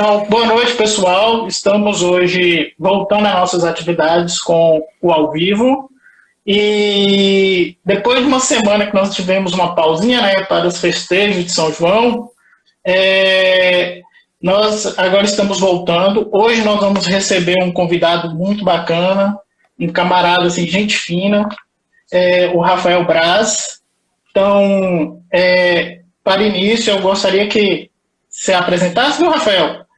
Então, boa noite, pessoal. Estamos hoje voltando às nossas atividades com o ao vivo. E depois de uma semana que nós tivemos uma pausinha, né, para os festejos de São João, nós agora estamos voltando. Hoje nós vamos receber um convidado muito bacana, um camarada, assim, gente fina, o Rafael Braz. Então, para início, eu gostaria que você apresentasse, viu, Rafael?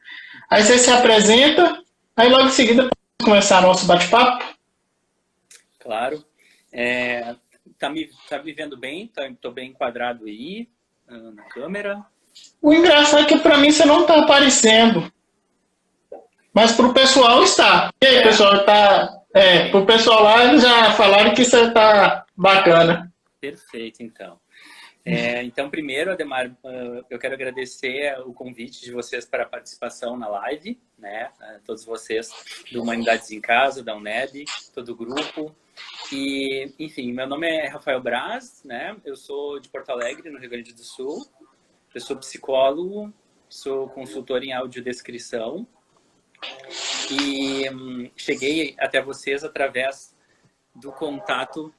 Aí você se apresenta, aí logo em seguida vamos começar nosso bate-papo. Claro. Tá me vendo bem? Tô bem enquadrado aí na câmera? O engraçado é que para mim você não está aparecendo, mas para o pessoal está. E aí, pessoal, tá? Para o pessoal lá, eles já falaram que você está bacana. Perfeito, então. Então, primeiro, Ademar, eu quero agradecer o convite de vocês para a participação na live, né? Todos vocês do Humanidades em Casa, da UNEB, todo o grupo. E, enfim, meu nome é Rafael Braz, né? Eu sou de Porto Alegre, no Rio Grande do Sul. Eu sou psicólogo, sou consultor em audiodescrição. E cheguei até vocês através do contato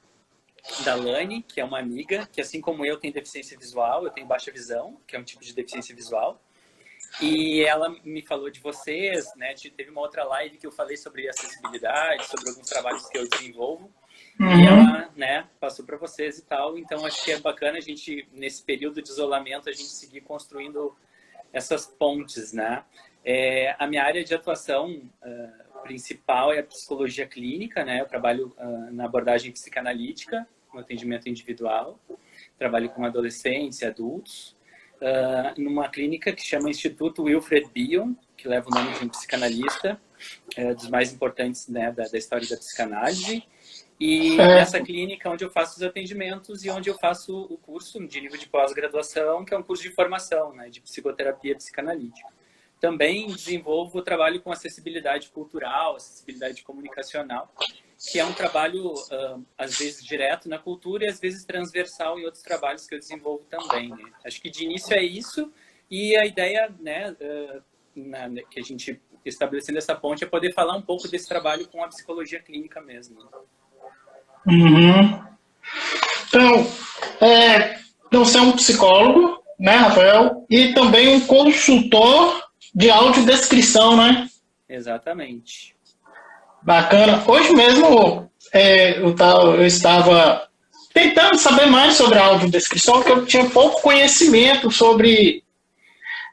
da Lani, que é uma amiga, que assim como eu tem deficiência visual, eu tenho baixa visão, que é um tipo de deficiência visual. E ela me falou de vocês, né? Teve uma outra live que eu falei sobre acessibilidade, sobre alguns trabalhos que eu desenvolvo. E ela, né, passou para vocês e tal. Então, acho que é bacana a gente, nesse período de isolamento, a gente seguir construindo essas pontes, né? A minha área de atuação principal é a psicologia clínica, né? Eu trabalho na abordagem psicanalítica, no atendimento individual. Trabalho com adolescentes e adultos. Numa clínica que chama Instituto Wilfred Bion, que leva o nome de um psicanalista, dos mais importantes, né, da história da psicanálise. E nessa clínica onde eu faço os atendimentos e onde eu faço o curso de nível de pós-graduação, que é um curso de formação, né, de psicoterapia psicanalítica. Também desenvolvo o trabalho com acessibilidade cultural, acessibilidade comunicacional, que é um trabalho, às vezes, direto na cultura e, às vezes, transversal em outros trabalhos que eu desenvolvo também, né? Acho que, de início, é isso. E a ideia, né, que a gente, estabelecendo essa ponte, é poder falar um pouco desse trabalho com a psicologia clínica mesmo. Uhum. Então, você é um psicólogo, né, Rafael? E também um consultor de audiodescrição, né? Exatamente. Bacana. Hoje mesmo eu estava tentando saber mais sobre a audiodescrição, porque eu tinha pouco conhecimento sobre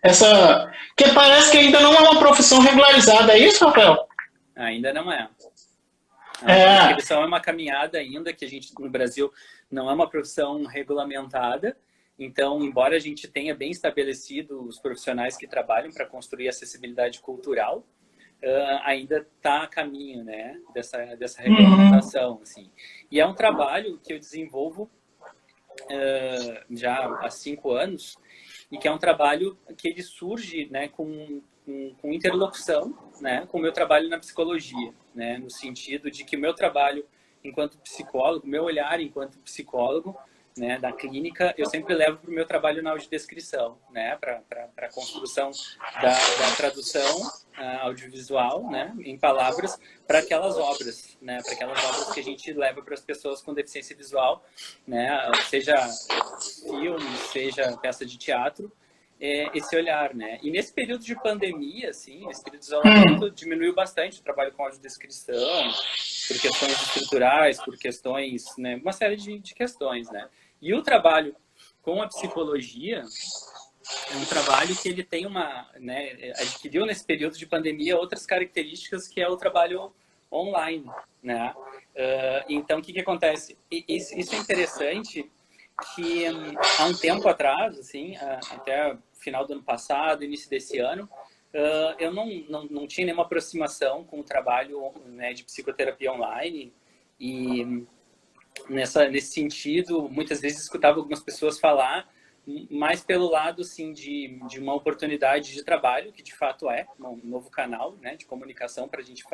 essa... que parece que ainda não é uma profissão regularizada, é isso, Rafael? Ainda não é. A descrição é uma caminhada ainda, que a gente, no Brasil, não é uma profissão regulamentada. Então, embora a gente tenha bem estabelecido os profissionais que trabalham para construir acessibilidade cultural, ainda está a caminho, né, dessa regulamentação. Assim. E é um trabalho que eu desenvolvo já há 5 anos, e que é um trabalho que ele surge, né, com interlocução, né, com o meu trabalho na psicologia, né, no sentido de que o meu trabalho enquanto psicólogo, meu olhar enquanto psicólogo, né, da clínica, eu sempre levo para o meu trabalho na audiodescrição, né, para a construção da tradução audiovisual, né, em palavras, para aquelas obras, né, para aquelas obras que a gente leva para as pessoas com deficiência visual, né, seja filme, seja peça de teatro, esse olhar, né. E nesse período de pandemia, assim, nesse período de isolamento, diminuiu bastante o trabalho com audiodescrição, por questões estruturais, por questões, né, uma série de questões, né. E o trabalho com a psicologia é um trabalho que ele tem né, adquiriu nesse período de pandemia outras características, que é o trabalho online, né. Então, o que acontece? Isso é interessante, que há um tempo atrás, assim, até final do ano passado, início desse ano, eu não tinha nenhuma aproximação com o trabalho, né, de psicoterapia online, e nesse sentido, muitas vezes escutava algumas pessoas falar, mais pelo lado, assim, de uma oportunidade de trabalho, que de fato é um novo canal, né, de comunicação para a gente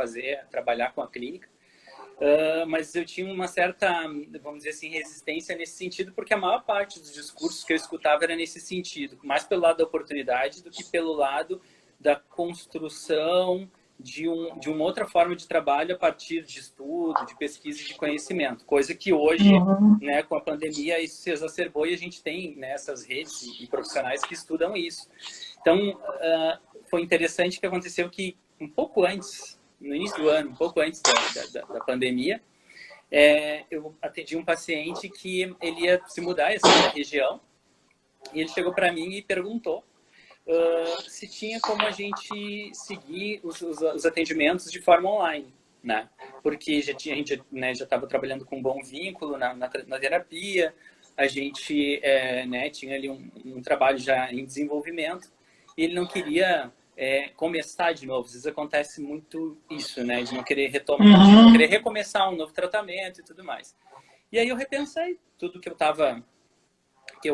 trabalhar com a clínica. Mas eu tinha uma certa, vamos dizer assim, resistência nesse sentido, porque a maior parte dos discursos que eu escutava era nesse sentido, mais pelo lado da oportunidade do que pelo lado da construção de uma outra forma de trabalho a partir de estudo, de pesquisa e de conhecimento. Coisa que hoje, né, com a pandemia, isso se exacerbou e a gente tem, né, essas redes e profissionais que estudam isso. Então, foi interessante que aconteceu que um pouco antes, no início do ano, um pouco antes da pandemia, eu atendi um paciente que ele ia se mudar, ia sair da região, e ele chegou para mim e perguntou se tinha como a gente seguir os atendimentos de forma online, né? Porque a gente, né, já estava trabalhando com um bom vínculo na terapia, a gente, né, tinha ali um trabalho já em desenvolvimento, e ele não queria começar de novo. Às vezes acontece muito isso, né? De não querer retomar, de não querer recomeçar um novo tratamento e tudo mais. E aí eu repensei tudo que eu estava... que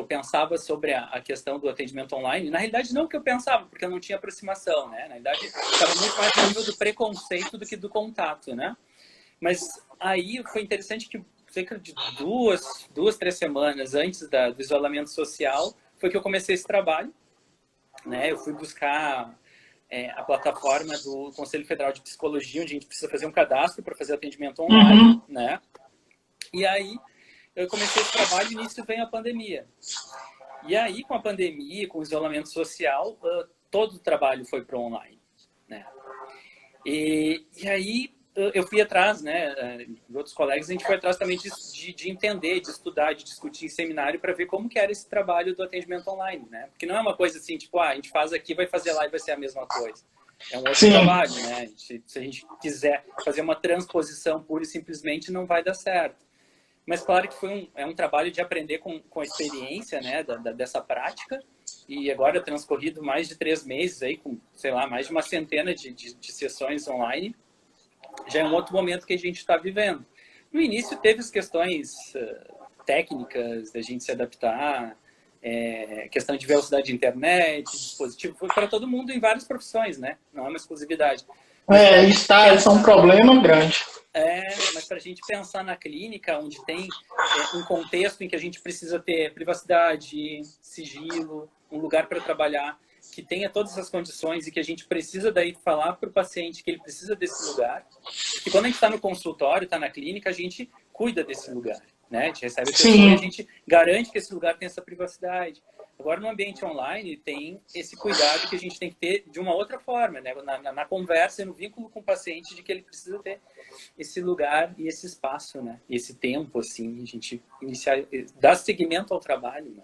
eu pensava sobre a questão do atendimento online. Na realidade, não que eu pensava, porque eu não tinha aproximação, né? Na realidade, estava muito mais no nível do preconceito do que do contato, né? Mas aí foi interessante que cerca de duas, 3 semanas antes do isolamento social, foi que eu comecei esse trabalho, né? Eu fui buscar a plataforma do Conselho Federal de Psicologia, onde a gente precisa fazer um cadastro para fazer atendimento online, né? E aí, eu comecei esse trabalho e nisso veio a pandemia. E aí, com a pandemia, com o isolamento social, todo o trabalho foi para o online, né? E aí, eu fui atrás, né, de outros colegas, a gente foi atrás também de entender, de estudar, de discutir em seminário para ver como que era esse trabalho do atendimento online, né? Porque não é uma coisa assim, tipo, a gente faz aqui, vai fazer lá e vai ser a mesma coisa. É um outro trabalho, né? Se a gente quiser fazer uma transposição pura e simplesmente, não vai dar certo. Mas claro que foi um trabalho de aprender com a experiência, né, dessa prática. E agora, transcorrido mais de 3 meses, aí, com, sei lá, mais de uma centena de sessões online, já é um outro momento que a gente está vivendo. No início teve as questões técnicas da gente se adaptar, questão de velocidade de internet, dispositivo, foi para todo mundo em várias profissões, né? Não é uma exclusividade. Isso é um problema grande. Mas para a gente pensar na clínica, onde tem um contexto em que a gente precisa ter privacidade, sigilo, um lugar para trabalhar, que tenha todas essas condições e que a gente precisa daí falar para o paciente que ele precisa desse lugar, que quando a gente está no consultório, está na clínica, a gente cuida desse lugar, né? A gente recebe a pessoa e a gente garante que esse lugar tem essa privacidade. Agora, no ambiente online, tem esse cuidado que a gente tem que ter de uma outra forma, né? Na conversa e no vínculo com o paciente, de que ele precisa ter esse lugar e esse espaço, né? E esse tempo, assim, a gente dar seguimento ao trabalho, né?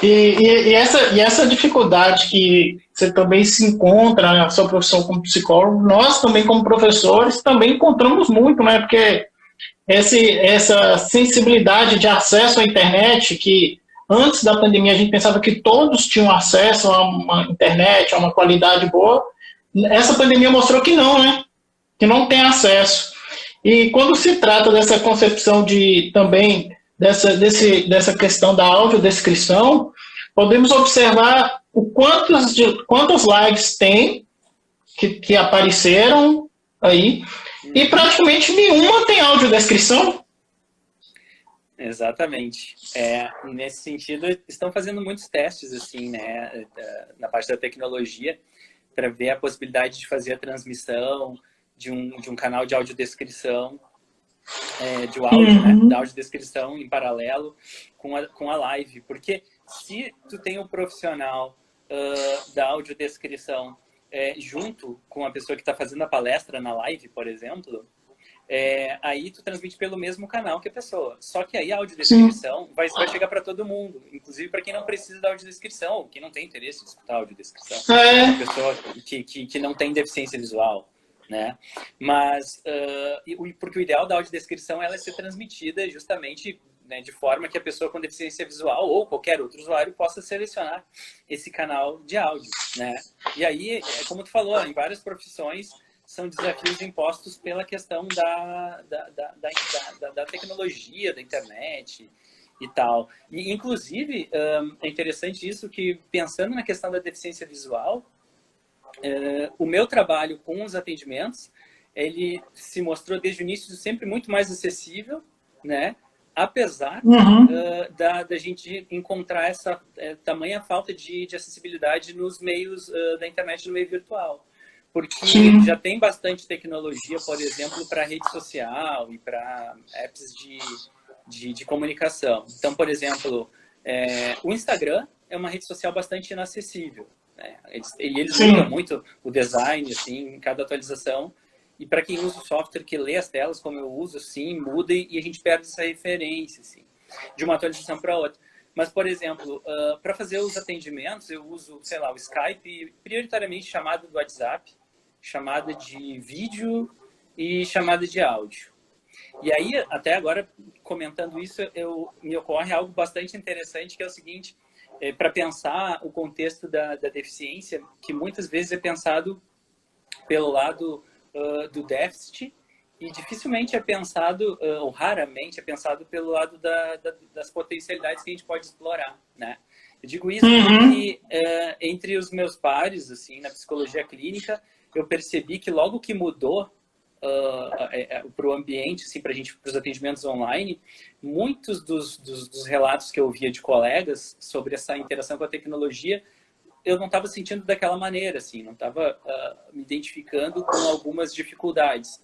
E essa dificuldade que você também se encontra na sua profissão como psicólogo, nós também como professores também encontramos muito, né? Porque essa sensibilidade de acesso à internet, que antes da pandemia a gente pensava que todos tinham acesso a uma internet, a uma qualidade boa, essa pandemia mostrou que não, né? Que não tem acesso. E quando se trata dessa concepção dessa questão da audiodescrição, podemos observar quantas lives tem que apareceram aí, e praticamente nenhuma tem audiodescrição. Exatamente. Nesse sentido, estão fazendo muitos testes, assim, né, na parte da tecnologia, para ver a possibilidade de fazer a transmissão de um canal de audiodescrição, de áudio, né, da audiodescrição em paralelo com a live. Porque se tu tem um profissional da audiodescrição junto com a pessoa que está fazendo a palestra na live, por exemplo, aí tu transmite pelo mesmo canal que a pessoa. Só que aí a audiodescrição vai chegar para todo mundo, inclusive para quem não precisa da audiodescrição, ou quem não tem interesse em escutar a audiodescrição. Uma pessoa que não tem deficiência visual, né? Mas, porque o ideal da audiodescrição é ela ser transmitida justamente, né, de forma que a pessoa com deficiência visual ou qualquer outro usuário possa selecionar esse canal de áudio, né? E aí, como tu falou, em várias profissões são desafios impostos pela questão da tecnologia, da internet e tal. E, inclusive, é interessante isso que, pensando na questão da deficiência visual, o meu trabalho com os atendimentos, ele se mostrou desde o início sempre muito mais acessível, né, apesar da gente encontrar essa tamanha falta de acessibilidade nos meios da internet, no meio virtual. Porque já tem bastante tecnologia, por exemplo, para rede social e para apps de comunicação. Então, por exemplo, o Instagram é uma rede social bastante inacessível, né? Eles mudam muito o design assim, em cada atualização. E para quem usa o software que lê as telas, como eu uso, sim, muda e a gente perde essa referência assim, de uma atualização para outra. Mas, por exemplo, para fazer os atendimentos, eu uso, sei lá, o Skype, prioritariamente chamada do WhatsApp, chamada de vídeo e chamada de áudio. E aí, até agora, comentando isso, me ocorre algo bastante interessante, que é o seguinte, para pensar o contexto da deficiência, que muitas vezes é pensado pelo lado do déficit e dificilmente é pensado, ou raramente é pensado pelo lado das potencialidades que a gente pode explorar, né? Eu digo isso porque entre os meus pares, assim, na psicologia clínica, eu percebi que logo que mudou para o ambiente, assim, para os atendimentos online, muitos dos relatos que eu ouvia de colegas sobre essa interação com a tecnologia, eu não estava sentindo daquela maneira, assim, não estava me identificando com algumas dificuldades.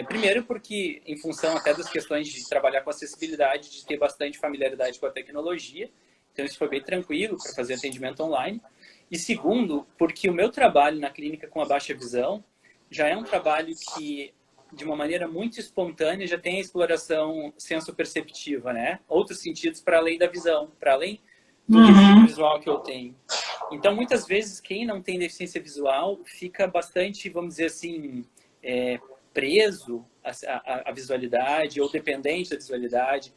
Primeiro porque, em função até das questões de trabalhar com acessibilidade, de ter bastante familiaridade com a tecnologia, então isso foi bem tranquilo para fazer atendimento online. E segundo, porque o meu trabalho na clínica com a baixa visão já é um trabalho que, de uma maneira muito espontânea, já tem a exploração sensoperceptiva, né? Outros sentidos para além da visão, para além do registro visual que eu tenho. Então, muitas vezes, quem não tem deficiência visual fica bastante, vamos dizer assim, preso à visualidade ou dependente da visualidade.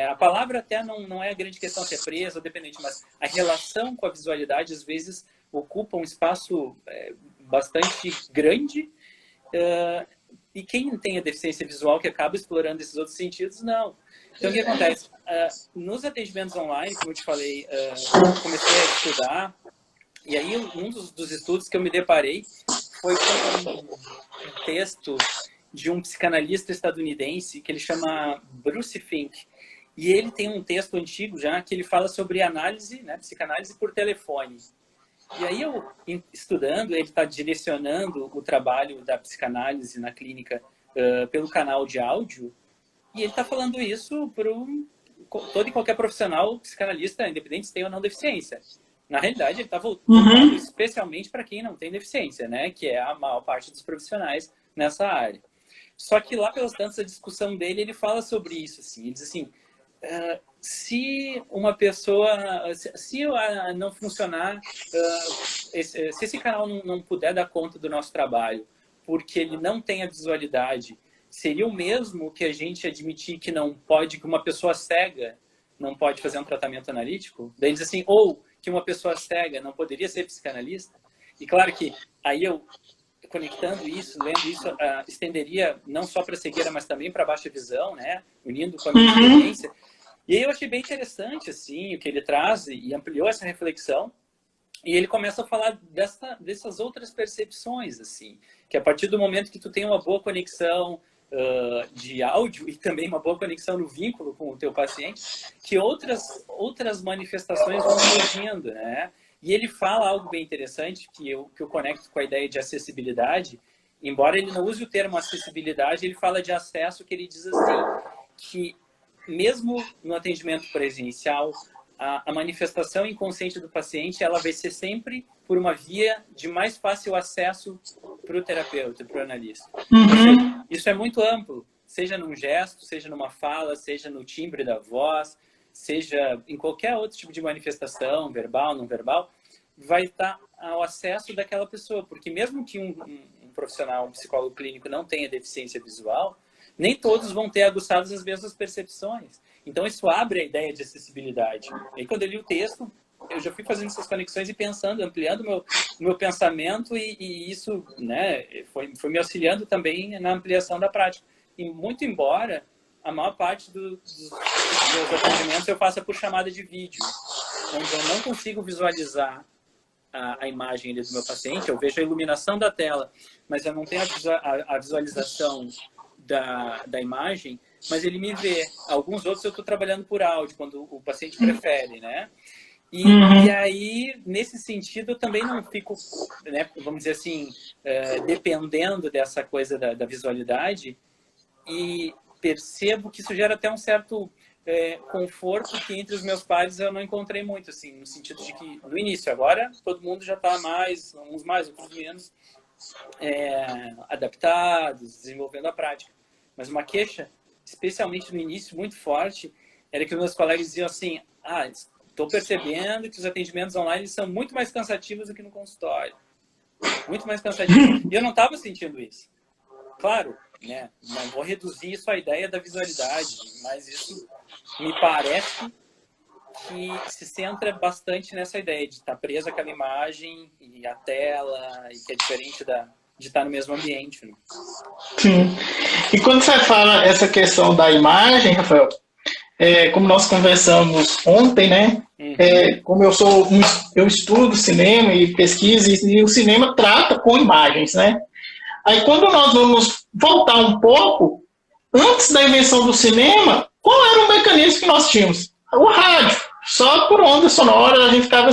A palavra até não é a grande questão se é preso ou dependente, mas a relação com a visualidade, às vezes, ocupa um espaço bastante grande, e quem tem a deficiência visual que acaba explorando esses outros sentidos, não. Então, o que acontece? Nos atendimentos online, como eu te falei, eu comecei a estudar, e aí um dos estudos que eu me deparei foi com um texto de um psicanalista estadunidense que ele chama Bruce Fink. E ele tem um texto antigo já que ele fala sobre análise, né, psicanálise por telefone. E aí eu, estudando, ele está direcionando o trabalho da psicanálise na clínica pelo canal de áudio, e ele está falando isso para todo e qualquer profissional psicanalista, independente se tem ou não deficiência. Na realidade, ele está voltado especialmente para quem não tem deficiência, né, que é a maior parte dos profissionais nessa área. Só que lá pelos tantos, a discussão dele, ele fala sobre isso, assim, ele diz assim, se uma pessoa, se não funcionar, se esse canal não puder dar conta do nosso trabalho, porque ele não tem a visualidade, seria o mesmo que a gente admitir que não pode, que uma pessoa cega não pode fazer um tratamento analítico? Daí diz assim, ou que uma pessoa cega não poderia ser psicanalista? E claro que aí eu, conectando isso, lendo isso, estenderia não só para a cegueira, mas também para a baixa visão, né? Unindo com a minha experiência. E aí eu achei bem interessante, assim, o que ele traz e ampliou essa reflexão. E ele começa a falar dessas outras percepções, assim, que a partir do momento que tu tem uma boa conexão de áudio e também uma boa conexão no vínculo com o teu paciente, que outras manifestações vão surgindo, né? E ele fala algo bem interessante, que eu conecto com a ideia de acessibilidade. Embora ele não use o termo acessibilidade, ele fala de acesso, que ele diz assim, que mesmo no atendimento presencial, a manifestação inconsciente do paciente, ela vai ser sempre por uma via de mais fácil acesso para o terapeuta, para o analista. Isso é muito amplo, seja num gesto, seja numa fala, seja no timbre da voz, seja em qualquer outro tipo de manifestação, verbal, não verbal, vai estar ao acesso daquela pessoa. Porque mesmo que um profissional, um psicólogo clínico não tenha deficiência visual, nem todos vão ter aguçadas as mesmas percepções. Então, isso abre a ideia de acessibilidade. E aí, quando eu li o texto, eu já fui fazendo essas conexões e pensando, ampliando o meu pensamento, e isso, né, foi me auxiliando também na ampliação da prática. E muito embora a maior parte dos meus atendimentos eu faça por chamada de vídeo, onde eu não consigo visualizar a imagem ali do meu paciente, eu vejo a iluminação da tela, mas eu não tenho a visualização da imagem, mas ele me vê. Alguns outros eu estou trabalhando por áudio, quando o paciente prefere, né? E aí, nesse sentido, eu também não fico, né, vamos dizer assim, dependendo dessa coisa da visualidade, e percebo que isso gera até um certo conforto que entre os meus pares eu não encontrei muito, assim, no sentido de que, no início, agora todo mundo já está uns mais, outros menos, adaptados, desenvolvendo a prática. Mas uma queixa, especialmente no início, muito forte, era que os meus colegas diziam assim, estou percebendo que os atendimentos online são muito mais cansativos do que no consultório. Muito mais cansativos. E eu não estava sentindo isso. Claro, né? Não vou reduzir isso à ideia da visualidade, mas isso me parece que se centra bastante nessa ideia de estar preso àquela imagem e à tela, e que é diferente de estar no mesmo ambiente. Né? Sim. E quando você fala essa questão da imagem, Rafael, como nós conversamos ontem, né? Como eu estudo cinema e pesquisa, e o cinema trata com imagens, né? Aí quando nós vamos voltar um pouco, antes da invenção do cinema, qual era o mecanismo que nós tínhamos? O rádio. Só por onda sonora a gente ficava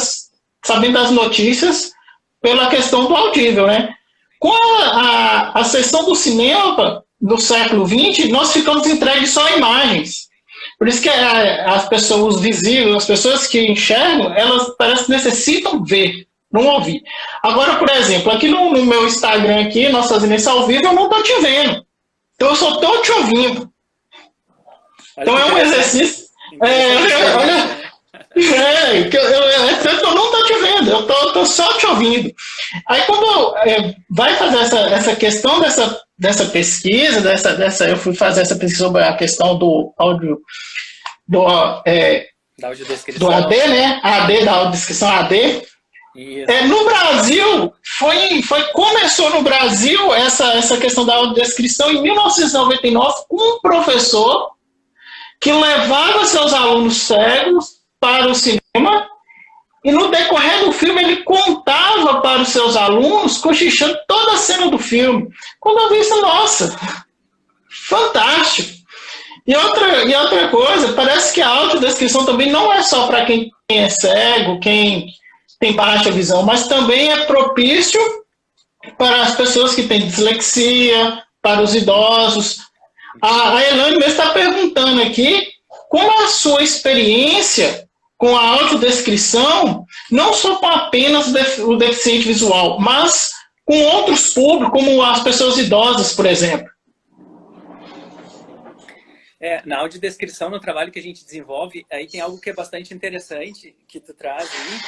sabendo das notícias pela questão do audível, né? Com a ascensão do cinema do século XX, nós ficamos entregues só a imagens. Por isso que as pessoas visíveis, as pessoas que enxergam, elas parece que necessitam ver, não ouvir. Agora, por exemplo, aqui no meu Instagram, aqui, nós fazendo isso ao vivo, eu não estou te vendo. Então, eu só estou te ouvindo. Então, é um exercício... eu não estou te vendo, eu estou só te ouvindo. Aí, quando vai fazer essa questão dessa pesquisa, eu fui fazer essa pesquisa sobre a questão do áudio, do AD, né? AD, da audiodescrição AD. No Brasil, começou no Brasil essa questão da audiodescrição em 1999, com um professor que levava seus alunos cegos para o cinema e no decorrer do filme ele contava para os seus alunos, cochichando toda a cena do filme. Quando eu vi isso, nossa, fantástico. E outra coisa, parece que a audiodescrição também não é só para quem é cego, quem tem baixa visão, mas também é propício para as pessoas que têm dislexia, para os idosos. A Elaine mesmo está perguntando aqui como a sua experiência com a audiodescrição, não só com apenas o deficiente visual, mas com outros públicos, como as pessoas idosas, por exemplo. Na audiodescrição, no trabalho que a gente desenvolve, aí tem algo que é bastante interessante que tu traz aí.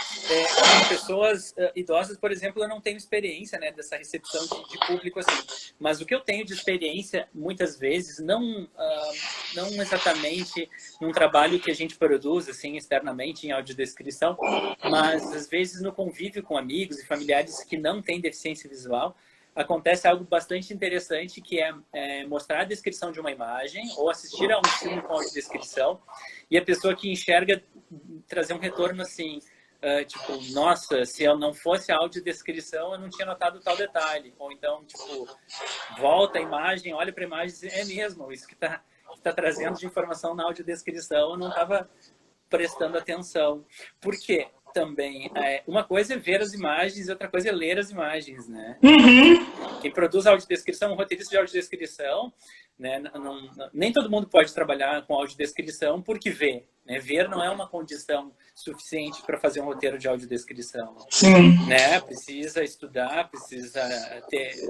Com pessoas idosas, por exemplo, eu não tenho experiência, né, dessa recepção de público assim. Mas o que eu tenho de experiência, muitas vezes, não exatamente num trabalho que a gente produz assim, externamente em audiodescrição, mas às vezes no convívio com amigos e familiares que não têm deficiência visual, acontece algo bastante interessante, que é mostrar a descrição de uma imagem ou assistir a um filme com audiodescrição e a pessoa que enxerga trazer um retorno assim, tipo, nossa, se eu não fosse a audiodescrição eu não tinha notado tal detalhe. Ou então, tipo, volta a imagem, olha para a imagem e diz, é mesmo, isso que tá trazendo de informação na audiodescrição eu não estava prestando atenção. Por quê? Também, uma coisa é ver as imagens e outra coisa é ler as imagens, né? Quem produz audiodescrição, um roteirista de audiodescrição, né? Nem todo mundo pode trabalhar com audiodescrição porque vê, né? Ver não é uma condição suficiente para fazer um roteiro de audiodescrição. Sim. Né? Precisa estudar, precisa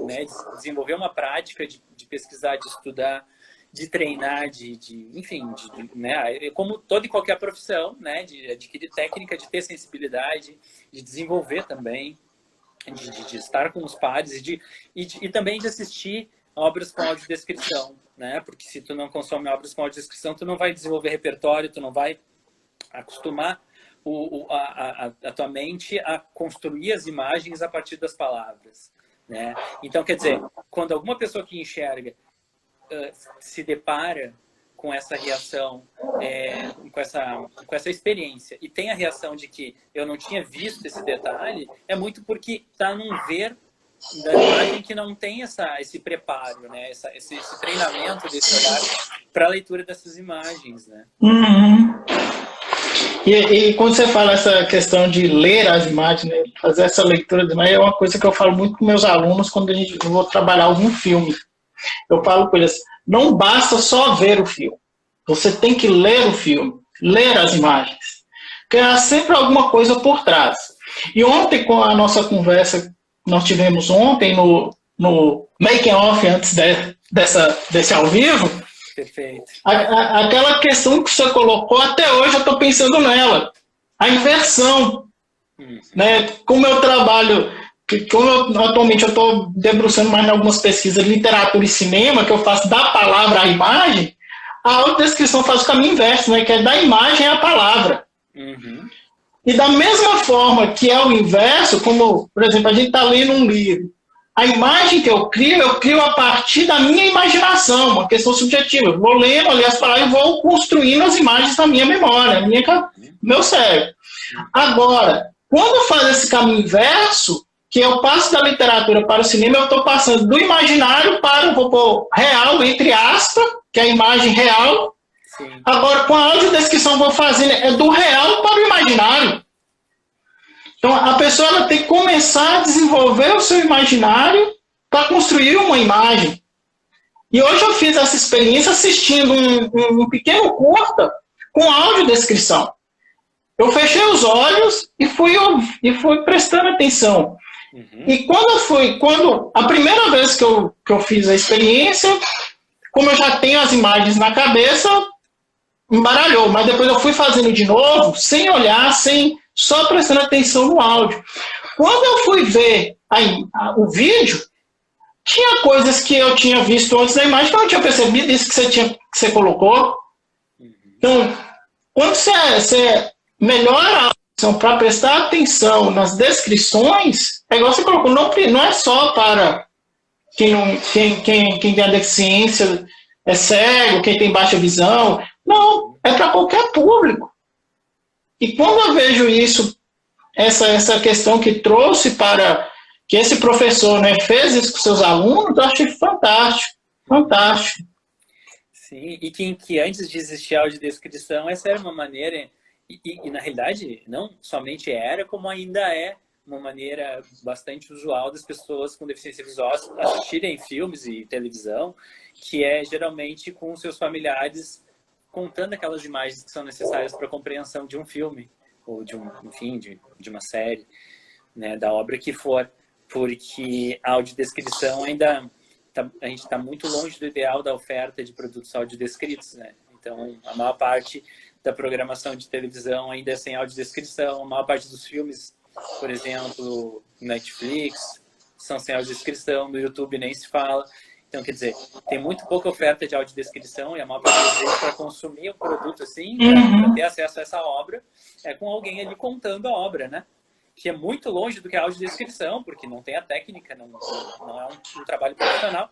né, desenvolver uma prática de pesquisar, de estudar, de treinar, enfim, né, como toda e qualquer profissão, né, de adquirir técnica, de ter sensibilidade, de desenvolver também, de estar com os pares e também de assistir obras com audiodescrição, né, porque se tu não consome obras com audiodescrição, tu não vai desenvolver repertório, tu não vai acostumar a tua mente a construir as imagens a partir das palavras, né. Então, quer dizer, quando alguma pessoa que enxerga se depara com essa reação, com essa experiência, e tem a reação de que eu não tinha visto esse detalhe, é muito porque está num ver da imagem que não tem esse preparo, né? Esse treinamento desse olhar para a leitura dessas imagens, né? Uhum. E quando você fala essa questão de ler as imagens, né, fazer essa leitura de imagem, é uma coisa que eu falo muito com meus alunos quando eu vou trabalhar algum filme. Eu falo com eles, não basta só ver o filme. Você tem que ler o filme, ler as imagens. Porque há sempre alguma coisa por trás. E ontem, com a nossa conversa que nós tivemos ontem no making off, antes desse ao vivo, perfeito. Aquela questão que você colocou, até hoje eu estou pensando nela. A inversão. Né? Como eu trabalho, atualmente eu estou debruçando mais em algumas pesquisas de literatura e cinema, que eu faço da palavra à imagem, a audiodescrição faz o caminho inverso, né? Que é da imagem à palavra. Uhum. E da mesma forma que é o inverso, como, por exemplo, a gente está lendo um livro, a imagem que eu crio a partir da minha imaginação, uma questão subjetiva. Eu vou lendo ali as palavras e vou construindo as imagens na minha memória, meu cérebro. Agora, quando faz esse caminho inverso, que eu passo da literatura para o cinema, eu estou passando do imaginário para o real, entre aspas, que é a imagem real. Sim. Agora, com a audiodescrição, vou fazendo do real para o imaginário. Então, a pessoa ela tem que começar a desenvolver o seu imaginário para construir uma imagem. E hoje eu fiz essa experiência assistindo um pequeno curta com audiodescrição. Eu fechei os olhos e fui prestando atenção. Uhum. E quando a primeira vez que eu fiz a experiência, como eu já tenho as imagens na cabeça, embaralhou. Mas depois eu fui fazendo de novo, sem olhar, só prestando atenção no áudio. Quando eu fui ver o vídeo, tinha coisas que eu tinha visto antes da imagem que eu não tinha percebido, isso que você colocou. Então, quando você melhora a audição para prestar atenção nas descrições, é igual você colocou, não é só para quem tem a deficiência, é cego, quem tem baixa visão. Não, é para qualquer público. E quando eu vejo isso, essa questão que trouxe para que esse professor, né, fez isso com seus alunos, eu achei fantástico, fantástico. Sim, e que antes de existir a audiodescrição, essa era uma maneira, e na realidade não somente era, como ainda é uma maneira bastante usual das pessoas com deficiência visual assistirem filmes e televisão, que é geralmente com seus familiares contando aquelas imagens que são necessárias para a compreensão de um filme, ou de uma série, né, da obra que for, porque a audiodescrição ainda, a gente está muito longe do ideal da oferta de produtos audiodescritos, né? Então, a maior parte da programação de televisão ainda é sem audiodescrição, a maior parte dos filmes, por exemplo, Netflix, são sem audiodescrição, no YouTube nem se fala. Então, quer dizer, tem muito pouca oferta de audiodescrição e a maior parte das vezes para consumir o produto assim, para ter acesso a essa obra, é com alguém ali contando a obra, né? Que é muito longe do que a audiodescrição, porque não tem a técnica, não é um trabalho profissional,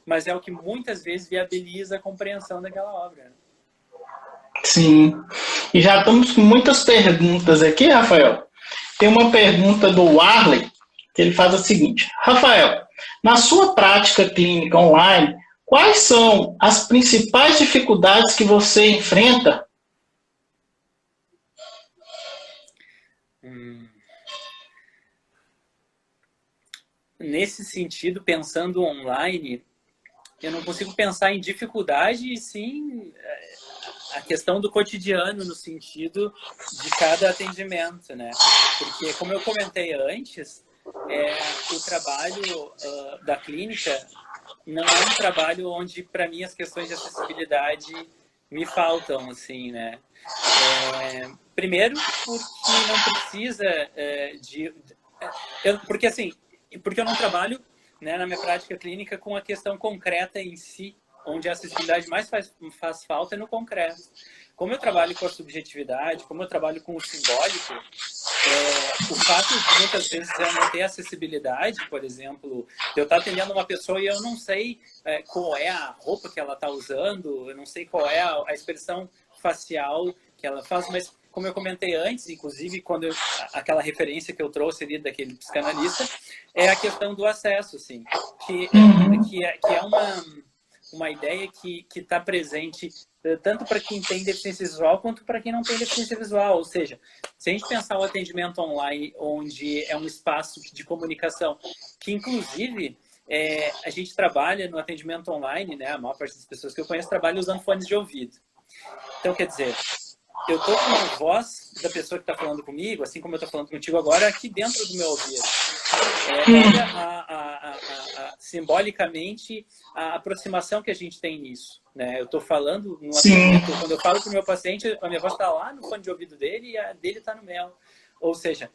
mas é o que muitas vezes viabiliza a compreensão daquela obra. Né? Sim. E já estamos com muitas perguntas aqui, Rafael. Tem uma pergunta do Arley, que ele faz o seguinte. Rafael, na sua prática clínica online, quais são as principais dificuldades que você enfrenta? Nesse sentido, pensando online, eu não consigo pensar em dificuldade, e sim a questão do cotidiano no sentido de cada atendimento, né? Porque, como eu comentei antes, o trabalho da clínica não é um trabalho onde, para mim, as questões de acessibilidade me faltam, assim, né? Primeiro, porque não precisa porque eu não trabalho, né, na minha prática clínica com a questão concreta em si, onde a acessibilidade mais faz falta é no concreto. Como eu trabalho com a subjetividade, como eu trabalho com o simbólico, o fato de muitas vezes eu não ter acessibilidade, por exemplo, eu estar atendendo uma pessoa e eu não sei qual é a roupa que ela está usando, eu não sei qual é a expressão facial que ela faz, mas como eu comentei antes, inclusive aquela referência que eu trouxe ali daquele psicanalista, é a questão do acesso, assim, que é uma ideia que está presente tanto para quem tem deficiência visual quanto para quem não tem deficiência visual. Ou seja, se a gente pensar o atendimento online, onde é um espaço de comunicação, que inclusive a gente trabalha no atendimento online, né? A maior parte das pessoas que eu conheço trabalha usando fones de ouvido. Então, quer dizer, eu estou com a voz da pessoa que está falando comigo, assim como eu estou falando contigo agora, aqui dentro do meu ouvido. Olha simbolicamente a aproximação que a gente tem nisso, né? Eu estou falando no atendimento, quando eu falo para o meu paciente, a minha voz está lá no fone de ouvido dele e a dele está no meu. Ou seja,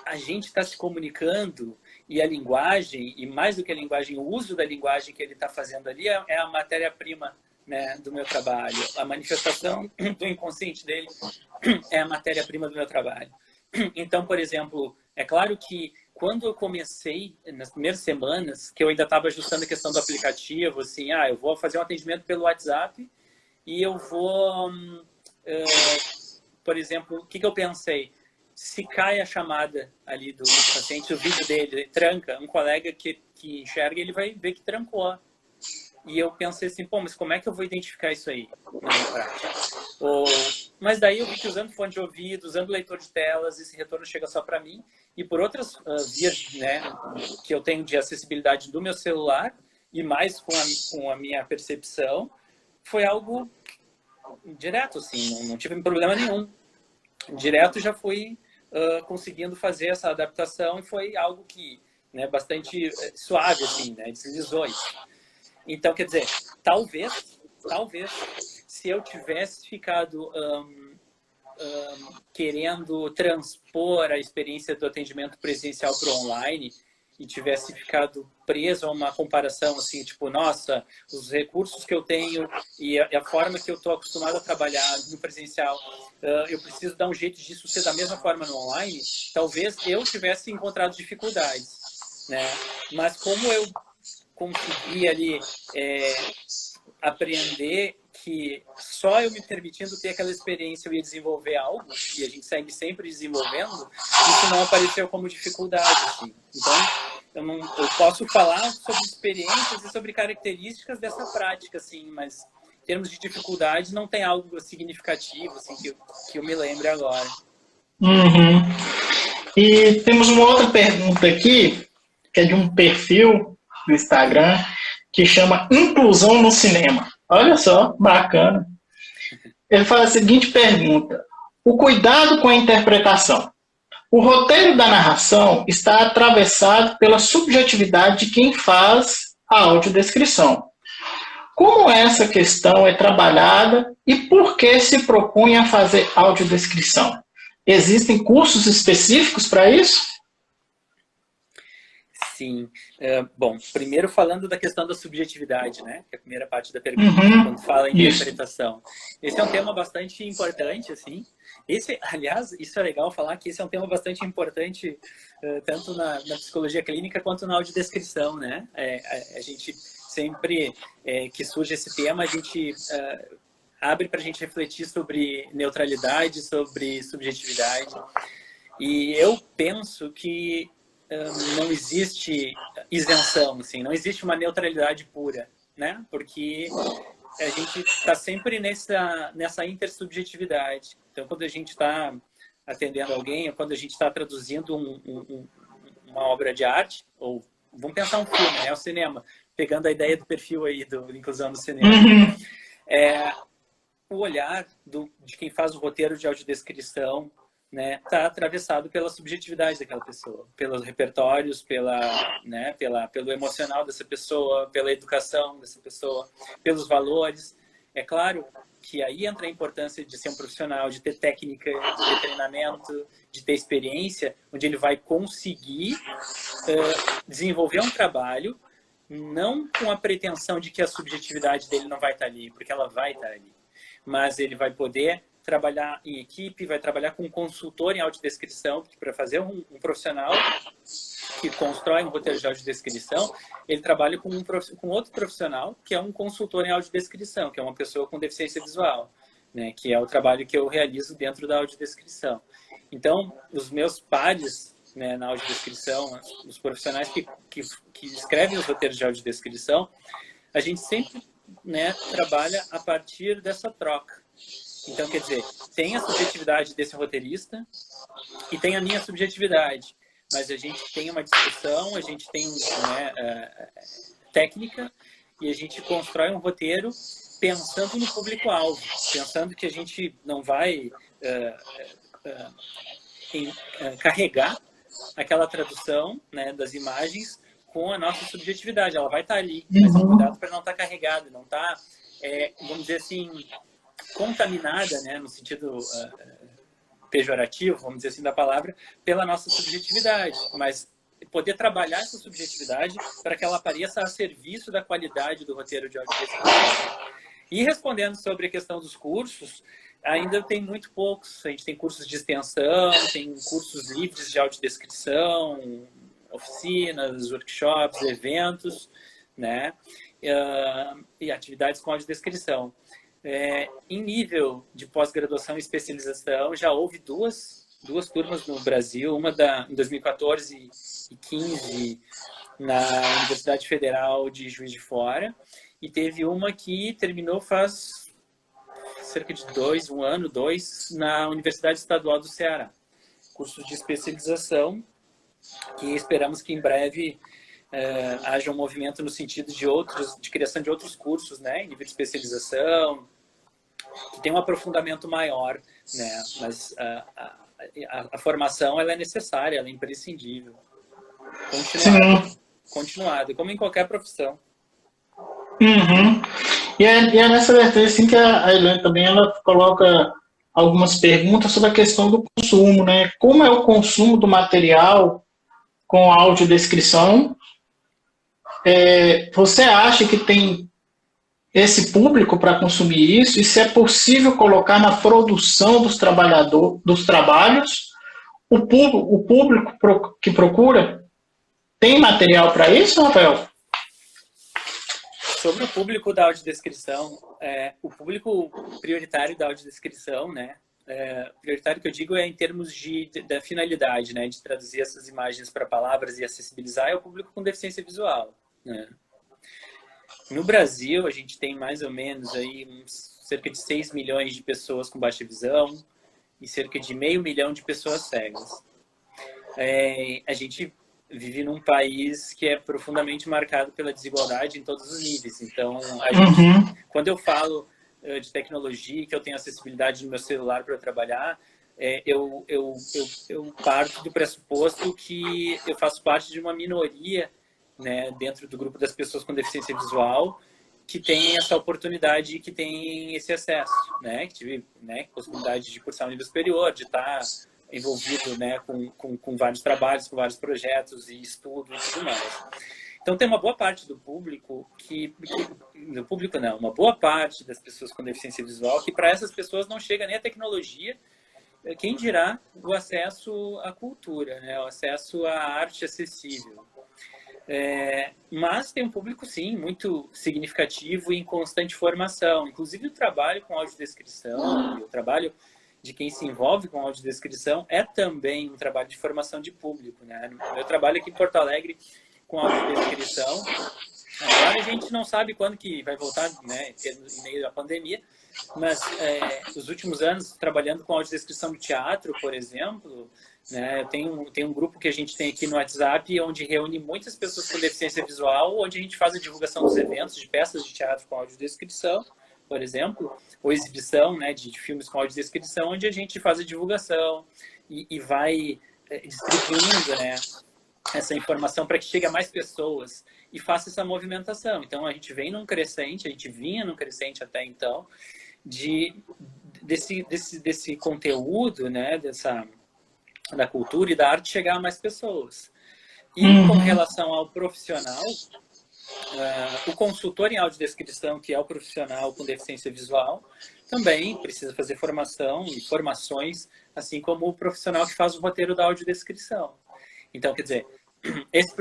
a gente está se comunicando e a linguagem, e mais do que a linguagem, o uso da linguagem que ele está fazendo ali é a matéria-prima, né, do meu trabalho. A manifestação do inconsciente dele é a matéria-prima do meu trabalho. Então, por exemplo, é claro que quando eu comecei, nas primeiras semanas, que eu ainda estava ajustando a questão do aplicativo, assim, eu vou fazer um atendimento pelo WhatsApp e eu vou, por exemplo, o que eu pensei? Se cai a chamada ali do paciente, o vídeo dele tranca, um colega que enxerga, ele vai ver que trancou. E eu pensei assim, mas como é que eu vou identificar isso aí na minha prática? Mas daí eu vi que usando fone de ouvido, usando leitor de telas, esse retorno chega só para mim. E por outras vias, né, que eu tenho de acessibilidade do meu celular, e mais com a minha percepção, foi algo direto, assim, não tive problema nenhum. Direto já fui conseguindo fazer essa adaptação e foi algo que, né, bastante suave, assim, né, deslizou isso. Então, quer dizer, talvez, se eu tivesse ficado querendo transpor a experiência do atendimento presencial para o online e tivesse ficado preso a uma comparação assim, tipo, nossa, os recursos que eu tenho e a forma que eu estou acostumado a trabalhar no presencial, eu preciso dar um jeito disso ser da mesma forma no online, talvez eu tivesse encontrado dificuldades, né? Mas como eu consegui ali aprender que só eu me permitindo ter aquela experiência eu ia desenvolver algo, e a gente segue sempre desenvolvendo, isso não apareceu como dificuldade, assim. Então, eu posso falar sobre experiências e sobre características dessa prática, assim, mas em termos de dificuldade não tem algo significativo, assim, que eu me lembre agora. Uhum. E temos uma outra pergunta aqui, que é de um perfil do Instagram, que chama Inclusão no Cinema. Olha só, bacana. Ele faz a seguinte pergunta: o cuidado com a interpretação. O roteiro da narração está atravessado pela subjetividade de quem faz a audiodescrição. Como essa questão é trabalhada e por que se propõe a fazer audiodescrição? Existem cursos específicos para isso? Sim. Bom, primeiro falando da questão da subjetividade, né? Que é a primeira parte da pergunta, quando fala em interpretação. Esse é um tema bastante importante, assim. Aliás, isso é legal falar que esse é um tema bastante importante tanto na psicologia clínica quanto na audiodescrição, né? A gente sempre que surge esse tema, a gente abre para a gente refletir sobre neutralidade, sobre subjetividade. E eu penso que não existe isenção, assim, não existe uma neutralidade pura, né? Porque a gente está sempre nessa intersubjetividade. Então, quando a gente está atendendo alguém, ou quando a gente está traduzindo uma obra de arte, ou vamos pensar um filme, né? O cinema, pegando a ideia do perfil aí do Inclusão no Cinema. O olhar de quem faz o roteiro de audiodescrição, né, tá atravessado pela subjetividade daquela pessoa, pelos repertórios, pelo emocional dessa pessoa, pela educação dessa pessoa, pelos valores. É claro que aí entra a importância de ser um profissional, de ter técnica, de ter treinamento, de ter experiência, onde ele vai conseguir desenvolver um trabalho, não com a pretensão de que a subjetividade dele não vai estar ali, porque ela vai estar ali, mas ele vai poder trabalhar em equipe, vai trabalhar com um consultor em audiodescrição, porque para fazer um profissional que constrói um roteiro de audiodescrição, ele trabalha com outro profissional, que é um consultor em audiodescrição, que é uma pessoa com deficiência visual. né, que é o trabalho que eu realizo dentro da audiodescrição. Então, os meus pares, né, na audiodescrição, os profissionais que escrevem os roteiros de audiodescrição, a gente sempre, né, trabalha a partir dessa troca. Então, quer dizer, tem a subjetividade desse roteirista e tem a minha subjetividade, mas a gente tem uma discussão, a gente tem, né, técnica, e a gente constrói um roteiro pensando no público-alvo, pensando que a gente não vai carregar aquela tradução, né, das imagens com a nossa subjetividade. Ela vai estar ali, mas cuidado para não estar carregada, não estar, vamos dizer assim, contaminada, né, no sentido pejorativo, vamos dizer assim, da palavra, pela nossa subjetividade, mas poder trabalhar essa subjetividade para que ela apareça a serviço da qualidade do roteiro de audiodescrição. E respondendo sobre a questão dos cursos, ainda tem muito poucos. A gente tem cursos de extensão, tem cursos livres de audiodescrição, oficinas, workshops, eventos, né? E atividades com audiodescrição. Em nível de pós-graduação e especialização, já houve duas turmas no Brasil, uma em 2014 e 2015 na Universidade Federal de Juiz de Fora, e teve uma que terminou faz cerca de um ano, dois, na Universidade Estadual do Ceará. Cursos de especialização, que esperamos que em breve haja um movimento no sentido de criação de outros cursos, né, em nível de especialização, que tem um aprofundamento maior, né, mas a formação ela é necessária, ela é imprescindível. Continuado, como em qualquer profissão. Uhum. E é nessa vertente assim, que a Elaine também ela coloca algumas perguntas sobre a questão do consumo, né? Como é o consumo do material com audiodescrição? Você acha que tem esse público para consumir isso? E se é possível colocar na produção dos trabalhos o público que procura? Tem material para isso, Rafael? Sobre o público da audiodescrição, o público prioritário da audiodescrição, né? Prioritário que eu digo é em termos da finalidade, né? De traduzir essas imagens para palavras e acessibilizar, é o público com deficiência visual, né? No Brasil, a gente tem mais ou menos aí cerca de 6 milhões de pessoas com baixa visão e cerca de 500 mil de pessoas cegas. A gente vive num país que é profundamente marcado pela desigualdade em todos os níveis. Então, quando eu falo de tecnologia, que eu tenho acessibilidade no meu celular para trabalhar, eu parto do pressuposto que eu faço parte de uma minoria, né, dentro do grupo das pessoas com deficiência visual, que tem essa oportunidade, que tem esse acesso, né, que tive, né, possibilidade de cursar um nível superior, de estar envolvido, né, com vários trabalhos, com vários projetos e estudo e tudo mais. Então tem uma boa parte do público uma boa parte das pessoas com deficiência visual que para essas pessoas não chega nem a tecnologia, quem dirá o acesso à cultura, né, o acesso à arte acessível. Mas tem um público, sim, muito significativo e em constante formação. Inclusive o trabalho com audiodescrição, o trabalho de quem se envolve com audiodescrição é também um trabalho de formação de público, né? Eu trabalho aqui em Porto Alegre com audiodescrição. Agora a gente não sabe quando que vai voltar, né, em meio à pandemia, mas os últimos anos trabalhando com audiodescrição do teatro, por exemplo, né, tem um grupo que a gente tem aqui no WhatsApp onde reúne muitas pessoas com deficiência visual, onde a gente faz a divulgação dos eventos, de peças de teatro com audiodescrição, por exemplo, ou exibição, né, de filmes com audiodescrição, onde a gente faz a divulgação e vai distribuindo, né, essa informação para que chegue a mais pessoas e faça essa movimentação. Então, a gente vem num crescente, a gente vinha num crescente até então, desse conteúdo, né, da cultura e da arte chegar a mais pessoas. E com relação ao profissional, o consultor em audiodescrição, que é o profissional com deficiência visual, também precisa fazer formação e formações, assim como o profissional que faz o roteiro da audiodescrição. Então, quer dizer, esse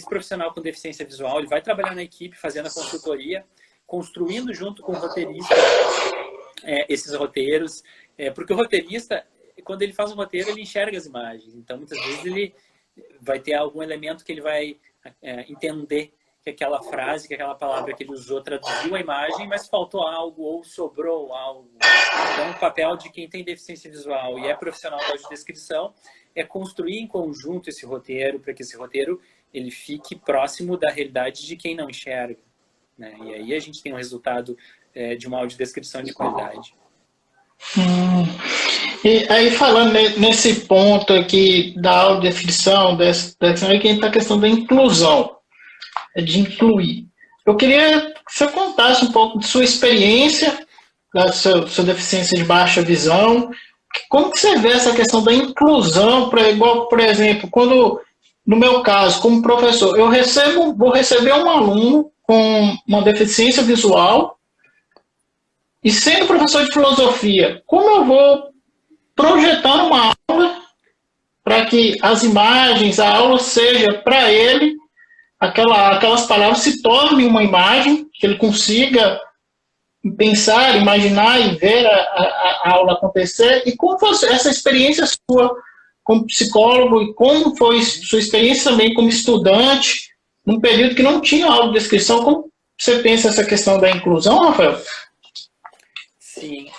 profissional com deficiência visual, ele vai trabalhar na equipe, fazendo a consultoria, construindo junto com o roteirista esses roteiros, porque o roteirista, quando ele faz um roteiro, ele enxerga as imagens. Então, muitas vezes, ele vai ter algum elemento que ele vai entender que aquela frase, que aquela palavra que ele usou traduziu a imagem, mas faltou algo ou sobrou algo. Então, o papel de quem tem deficiência visual e é profissional da audiodescrição é construir em conjunto esse roteiro, para que esse roteiro ele fique próximo da realidade de quem não enxerga, né? E aí a gente tem um resultado de uma audiodescrição de qualidade. E aí, falando nesse ponto aqui da audiodescrição, aqui entra a questão da inclusão, de incluir. Eu queria que você contasse um pouco de sua experiência, da sua deficiência de baixa visão. Como que você vê essa questão da inclusão, igual, por exemplo, quando, no meu caso, como professor, vou receber um aluno com uma deficiência visual, e sendo professor de filosofia, como eu vou projetar uma aula para que as imagens, a aula seja para ele, aquelas palavras se tornem uma imagem, que ele consiga pensar, imaginar e ver a aula acontecer. E como foi essa experiência sua como psicólogo e como foi sua experiência também como estudante, num período que não tinha audiodescrição? Como você pensa essa questão da inclusão, Rafael? Sim,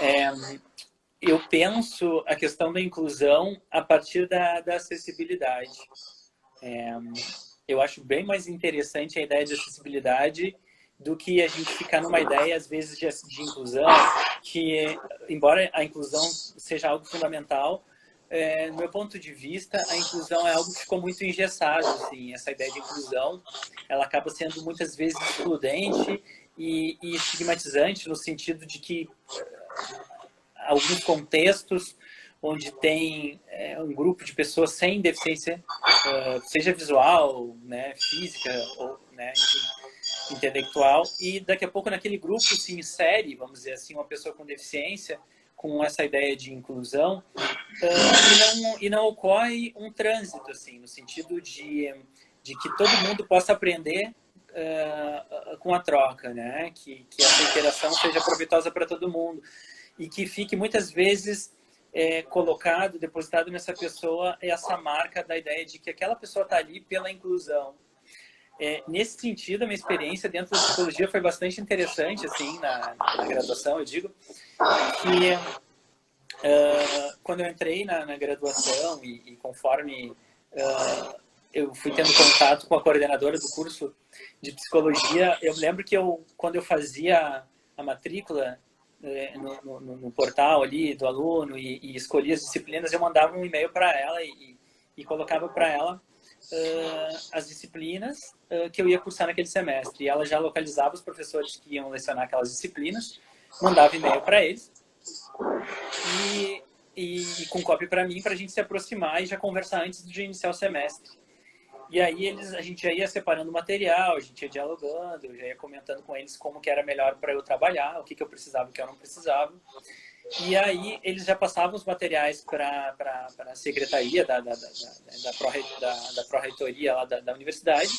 eu penso a questão da inclusão a partir da acessibilidade. Eu acho bem mais interessante a ideia de acessibilidade do que a gente ficar numa ideia, às vezes, de inclusão, que, embora a inclusão seja algo fundamental, no meu ponto de vista, a inclusão é algo que ficou muito engessado, assim. Essa ideia de inclusão, ela acaba sendo muitas vezes excludente e estigmatizante, no sentido de que alguns contextos onde tem um grupo de pessoas sem deficiência, seja visual, né, física, ou, né, intelectual, e daqui a pouco naquele grupo se insere, vamos dizer assim, uma pessoa com deficiência, com essa ideia de inclusão, e não ocorre um trânsito, assim, no sentido de que todo mundo possa aprender com a troca, né? Que essa interação seja proveitosa para todo mundo, e que fique muitas vezes colocado, depositado nessa pessoa essa marca da ideia de que aquela pessoa está ali pela inclusão. Nesse sentido, a minha experiência dentro da psicologia foi bastante interessante, assim, na graduação, eu digo, que quando eu entrei na graduação e conforme eu fui tendo contato com a coordenadora do curso de psicologia, eu lembro que quando eu fazia a matrícula no portal ali do aluno e escolhia as disciplinas, eu mandava um e-mail para ela e colocava para ela as disciplinas que eu ia cursar naquele semestre. E ela já localizava os professores que iam lecionar aquelas disciplinas, mandava e-mail para eles e com cópia para mim, para a gente se aproximar e já conversar antes de iniciar o semestre. E aí a gente já ia separando o material, a gente ia dialogando, eu já ia comentando com eles como que era melhor para eu trabalhar, o que eu precisava, o que eu não precisava. E aí eles já passavam os materiais para a secretaria da pró-reitoria lá da universidade.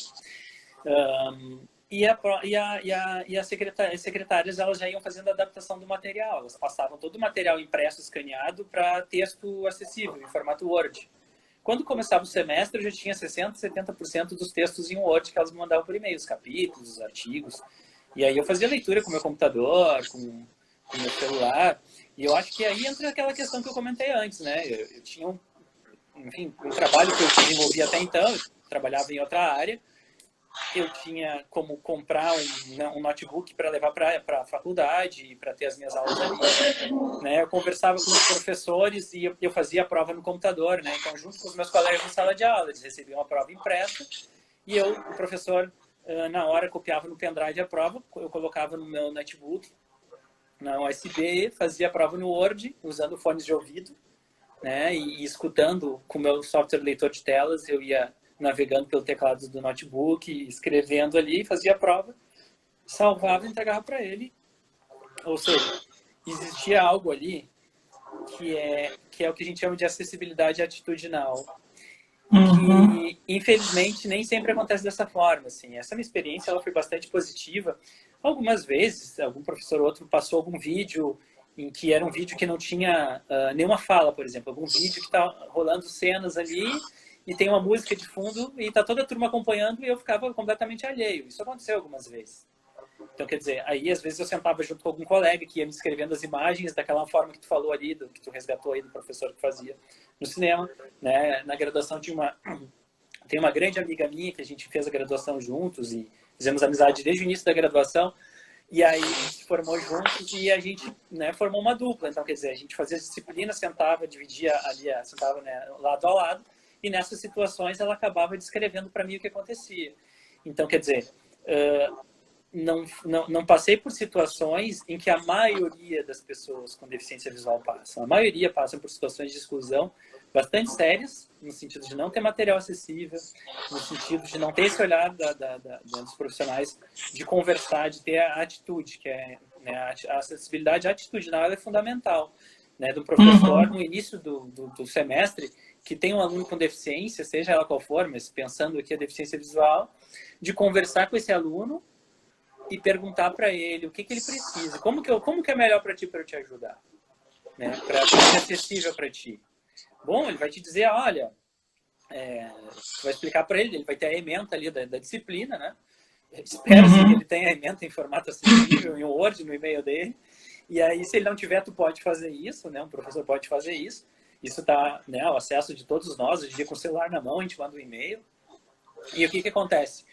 E as secretárias elas já iam fazendo a adaptação do material. Elas passavam todo o material impresso, escaneado, para texto acessível, em formato Word. Quando começava o semestre, eu já tinha 60%, 70% dos textos em Word que elas me mandavam por e-mail, os capítulos, os artigos. E aí eu fazia leitura com o meu computador, com o meu celular. E eu acho que aí entra aquela questão que eu comentei antes, né? Eu tinha um trabalho que eu desenvolvi até então, eu trabalhava em outra área. Eu tinha como comprar um notebook para levar para a faculdade, para ter as minhas aulas ali, né? Eu conversava com os professores e eu fazia a prova no computador, né? Então, junto com os meus colegas na sala de aula, eles recebiam a prova impressa e o professor, na hora, copiava no pendrive a prova, eu colocava no meu notebook, na USB, fazia a prova no Word, usando fones de ouvido, né? E escutando com o meu software leitor de telas, eu ia navegando pelo teclado do notebook, escrevendo ali, fazia a prova, salvava e entregava para ele. Ou seja, existia algo ali que é o que a gente chama de acessibilidade atitudinal. Que, infelizmente, nem sempre acontece dessa forma. Assim. Essa minha experiência ela foi bastante positiva. Algumas vezes, algum professor ou outro passou algum vídeo em que era um vídeo que não tinha nenhuma fala, por exemplo. Algum vídeo que está rolando cenas ali e tem uma música de fundo e está toda a turma acompanhando e eu ficava completamente alheio. Isso aconteceu algumas vezes. Então, quer dizer, aí às vezes eu sentava junto com algum colega que ia me descrevendo as imagens daquela forma que tu falou ali, que tu resgatou aí do professor que fazia no cinema, né? Na graduação tem uma grande amiga minha que a gente fez a graduação juntos e fizemos amizade desde o início da graduação. E aí a gente se formou juntos e a gente, né, formou uma dupla. Então, quer dizer, a gente fazia disciplina, sentava, dividia ali, sentava, né, lado a lado. E nessas situações ela acabava descrevendo para mim o que acontecia. Então, quer dizer, não passei por situações em que a maioria das pessoas com deficiência visual passam. A maioria passa por situações de exclusão bastante sérias, no sentido de não ter material acessível, no sentido de não ter esse olhar dos profissionais, de conversar, de ter a atitude, que é, né, a acessibilidade atitudinal ela é fundamental, né, do professor no início do semestre, que tem um aluno com deficiência, seja ela qual for, mas pensando aqui a deficiência visual, de conversar com esse aluno e perguntar para ele o que ele precisa, como que é melhor para ti, para eu te ajudar, né, para ser acessível para ti. Bom, ele vai te dizer, olha, tu vai explicar para ele vai ter a ementa ali da disciplina, né? Espera-se que ele tenha a ementa em formato acessível, em Word, no e-mail dele. E aí, se ele não tiver, tu pode fazer isso, né? Um professor pode fazer isso. Isso tá, né, o acesso de todos nós, hoje em dia com o celular na mão, a gente manda um e-mail. E o que acontece?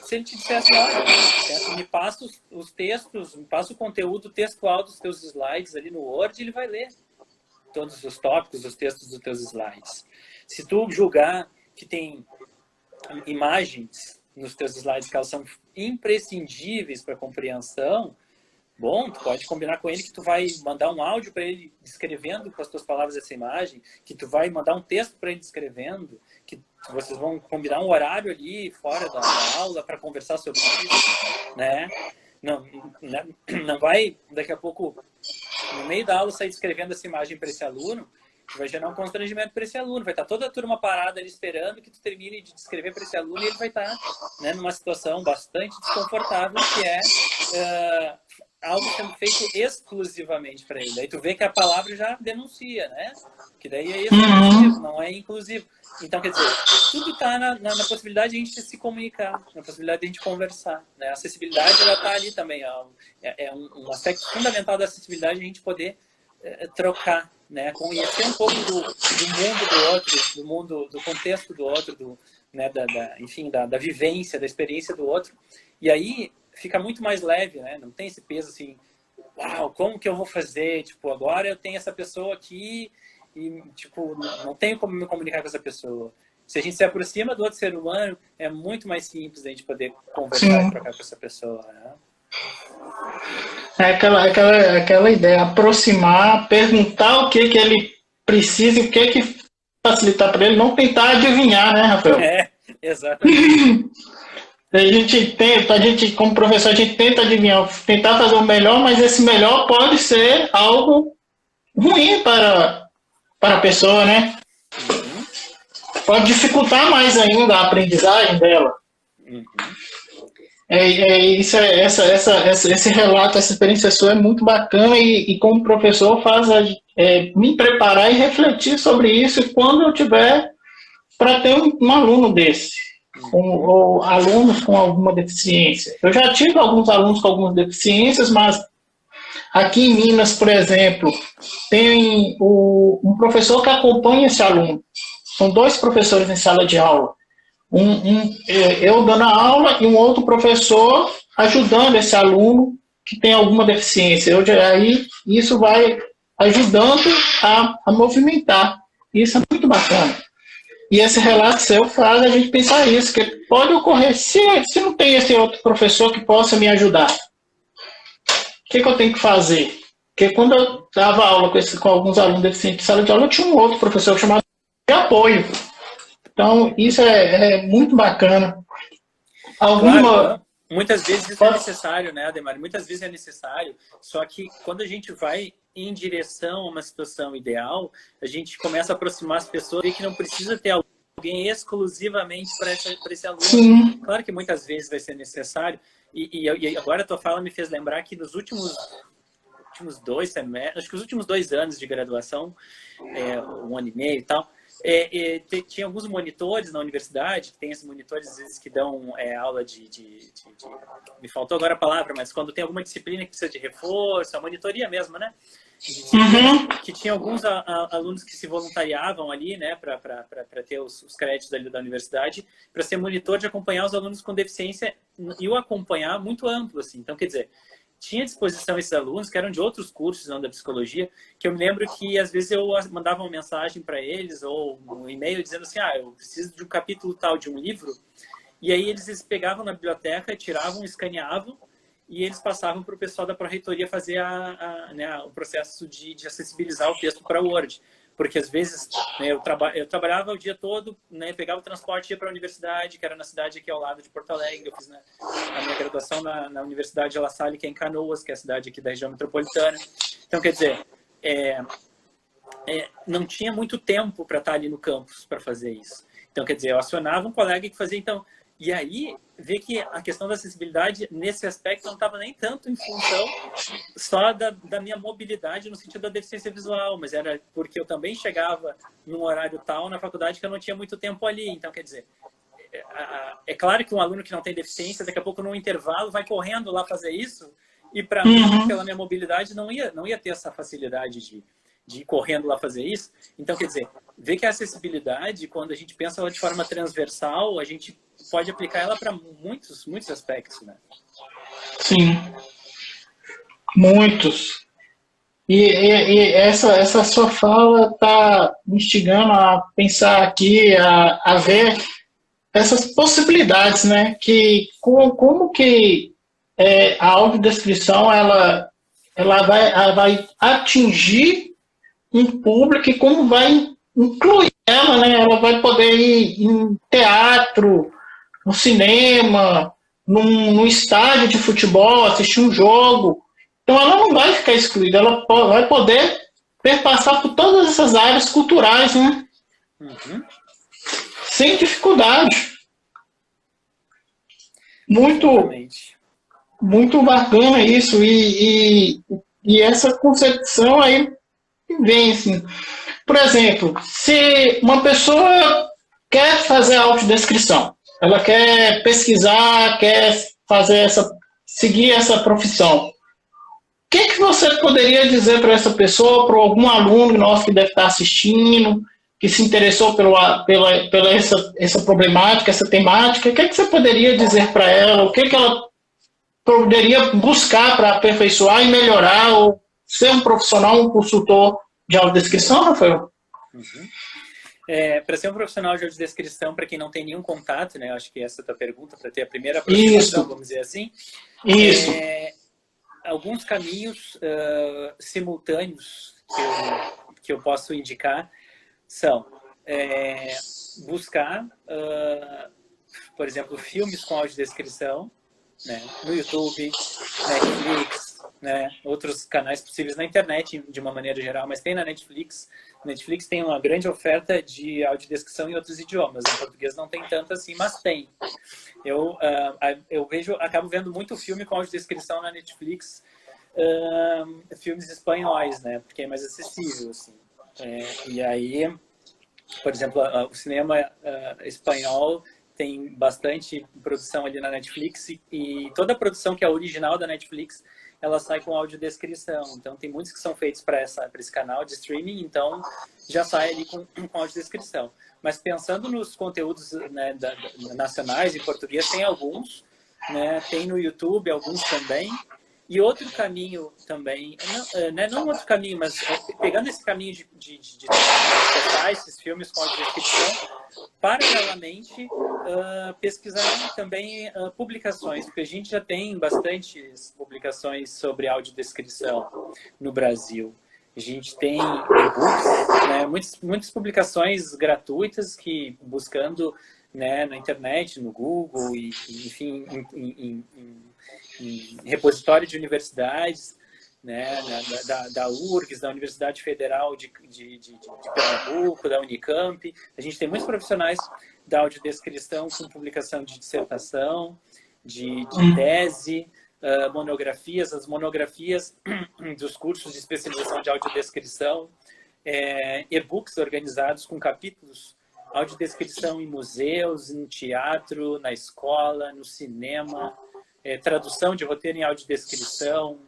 Se ele te disser assim, olha, me passa os textos, me passa o conteúdo textual dos teus slides ali no Word, ele vai ler todos os tópicos, os textos dos teus slides. Se tu julgar que tem imagens nos teus slides que elas são imprescindíveis para compreensão, bom, tu pode combinar com ele que tu vai mandar um áudio para ele descrevendo com as tuas palavras essa imagem, que tu vai mandar um texto para ele descrevendo, que vocês vão combinar um horário ali fora da aula para conversar sobre isso, né? Não vai, daqui a pouco, no meio da aula, sair descrevendo essa imagem para esse aluno, que vai gerar um constrangimento para esse aluno. Vai estar toda a turma parada ali esperando que tu termine de descrever para esse aluno e ele vai estar, né, numa situação bastante desconfortável, que é algo sendo feito exclusivamente para ele. Daí tu vê que a palavra já denuncia, né? Que daí é exclusivo, não é inclusivo. Então, quer dizer, tudo está na possibilidade de a gente se comunicar, na possibilidade de a gente conversar, né? A acessibilidade, ela está ali também. Um aspecto fundamental da acessibilidade a gente poder trocar, né? Conhecer um pouco do mundo do outro, do mundo, do contexto do outro, né? Enfim, da vivência, da experiência do outro. E aí fica muito mais leve, né? Não tem esse peso assim, uau, como que eu vou fazer? Tipo, agora eu tenho essa pessoa aqui e, tipo, não tenho como me comunicar com essa pessoa. Se a gente se aproxima do outro ser humano, é muito mais simples a gente poder conversar e trocar com essa pessoa, né? É aquela ideia, aproximar, perguntar o que ele precisa e o que facilitar para ele, não tentar adivinhar, né, Rafael? Exatamente. A gente, como professor, a gente tenta adivinhar, tentar fazer o melhor, mas esse melhor pode ser algo ruim para a pessoa, né? Pode dificultar mais ainda a aprendizagem dela. Esse relato, essa experiência sua é muito bacana e como professor faz me preparar e refletir sobre isso quando eu tiver para ter um aluno desse, ou alunos com alguma deficiência. Eu já tive alguns alunos com algumas deficiências, mas aqui em Minas, por exemplo, tem um professor que acompanha esse aluno. São 2 professores em sala de aula. Eu dando a aula e um outro professor ajudando esse aluno que tem alguma deficiência. Aí isso vai ajudando a movimentar. Isso é muito bacana. E esse relato seu faz a gente pensar isso, que pode ocorrer, se não tem esse outro professor que possa me ajudar, o que eu tenho que fazer? Porque quando eu dava aula com alguns alunos deficientes de sala de aula, eu tinha um outro professor chamado de apoio. Então, isso é muito bacana. Claro, muitas vezes isso é necessário, né, Ademar? Muitas vezes é necessário, só que quando a gente vai em direção a uma situação ideal, a gente começa a aproximar as pessoas e que não precisa ter alguém exclusivamente para esse aluno. Sim. Claro que muitas vezes vai ser necessário, e agora a tua fala me fez lembrar que nos últimos últimos 2 semestres, acho que os últimos 2 anos de graduação, 1 ano e meio e tal, tinha alguns monitores na universidade, que tem esses monitores às vezes que dão aula me faltou agora a palavra, mas quando tem alguma disciplina que precisa de reforço, a monitoria mesmo, né? Que tinha alguns alunos que se voluntariavam ali, né, para ter os créditos ali da universidade, para ser monitor de acompanhar os alunos com deficiência e o acompanhar muito amplo, assim. Então, quer dizer, tinha à disposição esses alunos que eram de outros cursos não da psicologia, que eu me lembro que às vezes eu mandava uma mensagem para eles ou um e-mail dizendo assim, eu preciso de um capítulo tal de um livro, e aí eles pegavam na biblioteca, tiravam, escaneavam, e eles passavam para o pessoal da Pró-Reitoria fazer o processo de acessibilizar o texto para o Word. Porque, às vezes, né, eu trabalhava o dia todo, né, pegava o transporte e ia para a universidade, que era na cidade aqui ao lado de Porto Alegre. Eu fiz a minha graduação na Universidade de La Salle, que é em Canoas, que é a cidade aqui da região metropolitana. Então, quer dizer, não tinha muito tempo para estar ali no campus para fazer isso. Então, quer dizer, eu acionava um colega que fazia, então... E aí, ver que a questão da acessibilidade, nesse aspecto, não estava nem tanto em função só da minha mobilidade no sentido da deficiência visual, mas era porque eu também chegava num horário tal na faculdade que eu não tinha muito tempo ali. Então, quer dizer, é claro que um aluno que não tem deficiência, daqui a pouco, num intervalo, vai correndo lá fazer isso, e para mim, pela minha mobilidade, não ia ter essa facilidade de ir correndo lá fazer isso. Então, quer dizer, ver que a acessibilidade, quando a gente pensa ela de forma transversal, a gente pode aplicar ela para muitos aspectos, né? Sim, muitos. E essa sua fala está me instigando a pensar aqui, a ver essas possibilidades, né? Que como que a audiodescrição ela vai atingir um público e como vai incluir ela, né? Ela vai poder ir em teatro, no cinema, num estádio de futebol, assistir um jogo. Então ela não vai ficar excluída, ela vai poder perpassar por todas essas áreas culturais, né? Sem dificuldade. Muito bacana isso. E essa concepção aí vem assim. Por exemplo, se uma pessoa quer fazer autodescrição, ela quer pesquisar, quer seguir essa profissão, o que você poderia dizer para essa pessoa, para algum aluno nosso que deve estar assistindo, que se interessou pela essa problemática, essa temática, o que você poderia dizer para ela, o que ela poderia buscar para aperfeiçoar e melhorar, ou ser um profissional, um consultor de audiodescrição, Rafael? Para ser um profissional de audiodescrição, para quem não tem nenhum contato, né? Acho que essa é a tua pergunta, para ter a primeira aproximação, vamos dizer assim. Isso. Alguns caminhos simultâneos que eu posso indicar são buscar, por exemplo, filmes com audiodescrição, né, no YouTube, Netflix, né, outros canais possíveis na internet, de uma maneira geral, mas tem na Netflix. Netflix tem uma grande oferta de audiodescrição em outros idiomas. Em português não tem tanto assim, mas tem. Eu acabo vendo muito filme com audiodescrição na Netflix, filmes espanhóis, né, porque é mais acessível, assim. E aí, por exemplo, o cinema espanhol tem bastante produção ali na Netflix, e toda a produção que é original da Netflix, ela sai com audiodescrição. Então, tem muitos que são feitos para esse canal de streaming, então já sai ali com audiodescrição. Mas pensando nos conteúdos, né, nacionais, em português, tem alguns, né, tem no YouTube alguns também. E outro caminho também, não outro caminho, mas pegando esse caminho de esses filmes com audiodescrição, paralelamente, pesquisar também publicações, porque a gente já tem bastantes publicações sobre audiodescrição no Brasil. A gente tem e-books, né, muitas publicações gratuitas que buscando, né, na internet, no Google, e enfim, em repositório de universidades, né, da URGS, da Universidade Federal de Pernambuco, da Unicamp. A gente tem muitos profissionais da audiodescrição com publicação de dissertação, de tese, monografias, as monografias dos cursos de especialização de audiodescrição, e-books organizados com capítulos, audiodescrição em museus, em teatro, na escola, no cinema, tradução de roteiro em audiodescrição.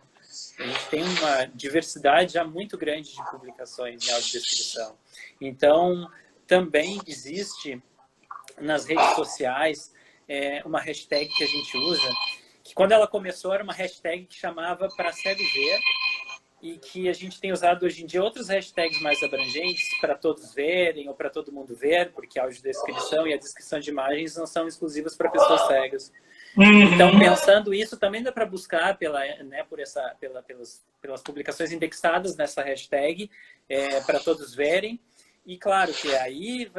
A gente tem uma diversidade já muito grande de publicações em audiodescrição. Então, também existe nas redes sociais uma hashtag que a gente usa, que quando ela começou era uma hashtag que chamava Pra Cego Ver, e que a gente tem usado hoje em dia outras hashtags mais abrangentes, para todos verem ou para todo mundo ver, porque a audiodescrição e a descrição de imagens não são exclusivas para pessoas cegas. Então, pensando isso, também dá para buscar pelas publicações indexadas nessa hashtag, para todos verem. E claro que aí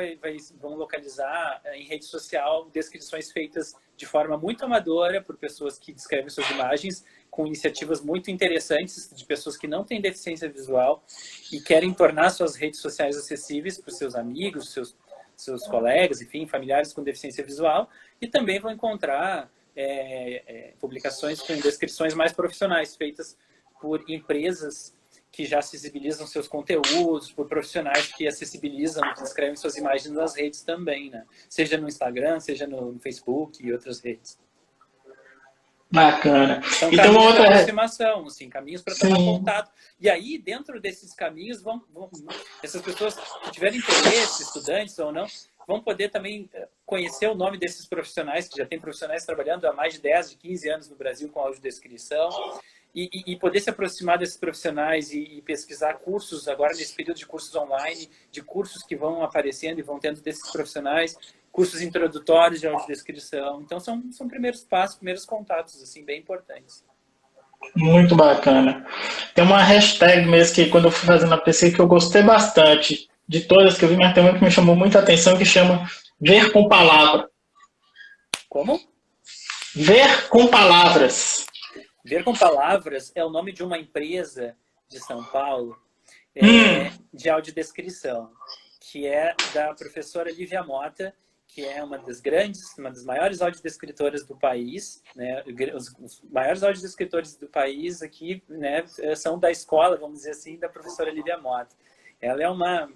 vão localizar em rede social descrições feitas de forma muito amadora por pessoas que descrevem suas imagens, com iniciativas muito interessantes de pessoas que não têm deficiência visual e querem tornar suas redes sociais acessíveis para os seus amigos, seus colegas, enfim, familiares com deficiência visual. E também vão encontrar publicações com descrições mais profissionais, feitas por empresas que já acessibilizam seus conteúdos, por profissionais que acessibilizam, que escrevem suas imagens nas redes também, né? Seja no Instagram, seja no Facebook e outras redes. Bacana. São caminhos de aproximação, assim, caminhos para tomar contato. E aí, dentro desses caminhos, essas pessoas que tiverem interesse, estudantes ou não, vão poder também conhecer o nome desses profissionais, que já tem profissionais trabalhando há mais de 10, de 15 anos no Brasil com audiodescrição, e poder se aproximar desses profissionais e pesquisar cursos, agora nesse período de cursos online, de cursos que vão aparecendo e vão tendo desses profissionais, cursos introdutórios de audiodescrição. Então, são primeiros passos, primeiros contatos, assim, bem importantes. Muito bacana. Tem uma hashtag mesmo que, quando eu fui fazendo a pesquisa, que eu gostei bastante, de todas que eu vi, mas tem uma que me chamou muita atenção, que chama Ver com Palavra. Como? Ver com Palavras. Ver com Palavras é o nome de uma empresa de São Paulo de audiodescrição, que é da professora Lívia Mota, que é uma das maiores audiodescritoras do país, né? Os maiores audiodescritores do país aqui, né, são da escola, vamos dizer assim, da professora Lívia Mota. Ela é uma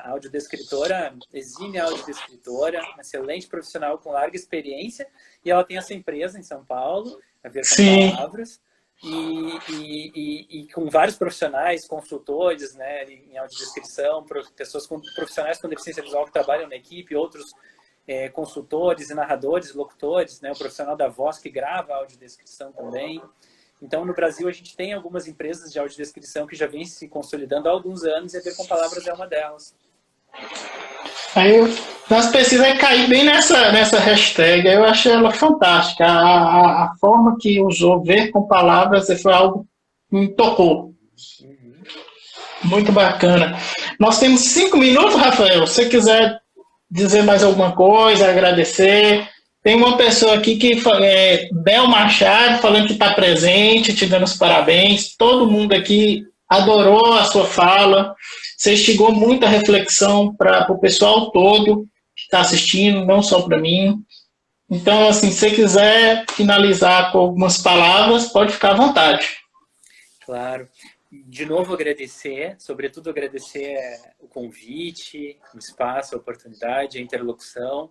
audiodescritora, exímia audiodescritora, uma excelente profissional com larga experiência, e ela tem essa empresa em São Paulo, a Ver com Palavras, e com vários profissionais, consultores, né, em audiodescrição, profissionais com deficiência visual que trabalham na equipe, outros consultores e narradores, locutores, né, o profissional da voz que grava a audiodescrição também. Então, no Brasil, a gente tem algumas empresas de audiodescrição que já vêm se consolidando há alguns anos, e a Ver com Palavras é uma delas. Aí, nas pesquisas, caí bem nessa hashtag, eu achei ela fantástica. A forma que usou Ver com Palavras foi algo que me tocou. Muito bacana. Nós temos 5 minutos, Rafael. Se você quiser dizer mais alguma coisa, agradecer. Tem uma pessoa aqui que Bel Machado, falando que está presente, te dando os parabéns. Todo mundo aqui adorou a sua fala. Você instigou muita reflexão para o pessoal todo que está assistindo, não só para mim. Então, assim, se você quiser finalizar com algumas palavras, pode ficar à vontade. Claro. De novo, agradecer, sobretudo agradecer o convite, o espaço, a oportunidade, a interlocução.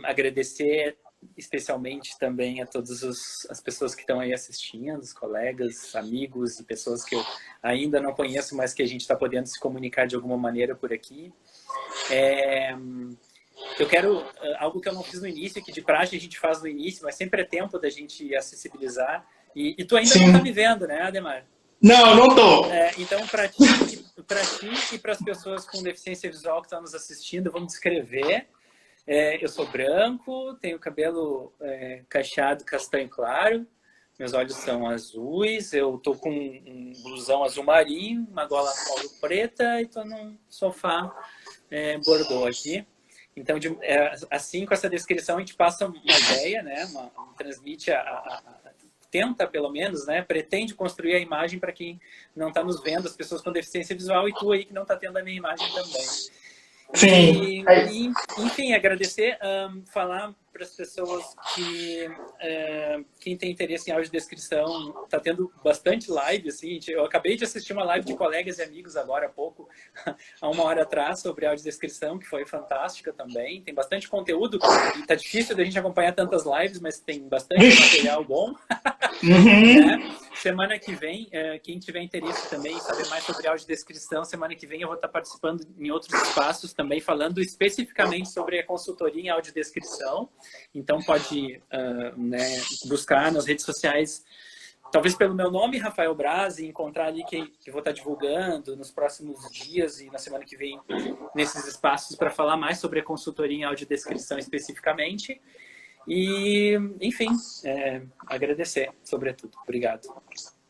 Agradecer especialmente também a todas as pessoas que estão aí assistindo, os colegas, amigos e pessoas que eu ainda não conheço, mas que a gente está podendo se comunicar de alguma maneira por aqui. Eu quero algo que eu não fiz no início, que de praxe a gente faz no início, mas sempre é tempo da gente acessibilizar. E tu ainda não está me vendo, né, Ademar? Não, não estou. Então, para ti e para as pessoas com deficiência visual que estão nos assistindo, vamos descrever. Eu sou branco, tenho cabelo cacheado castanho claro, meus olhos são azuis, eu estou com um blusão azul marinho, uma gola polo preta e estou num sofá bordô aqui. Então, assim, com essa descrição, a gente passa uma ideia, né? Transmite tenta, pelo menos, né? Pretende construir a imagem para quem não está nos vendo, as pessoas com deficiência visual, e tu aí que não está tendo a minha imagem também. Sim. Enfim, agradecer, falar para as pessoas que quem tem interesse em audiodescrição, está tendo bastante live, assim, eu acabei de assistir uma live de colegas e amigos agora há pouco, há 1 hora atrás, sobre audiodescrição, que foi fantástica também, tem bastante conteúdo, e tá difícil da gente acompanhar tantas lives, mas tem bastante material bom. Semana que vem, quem tiver interesse também em saber mais sobre audiodescrição, semana que vem eu vou estar participando em outros espaços também, falando especificamente sobre a consultoria em audiodescrição. Então pode buscar nas redes sociais, talvez pelo meu nome, Rafael Braz, e encontrar ali que eu vou estar divulgando nos próximos dias e na semana que vem nesses espaços para falar mais sobre a consultoria em audiodescrição especificamente. E, enfim, agradecer, sobretudo. Obrigado.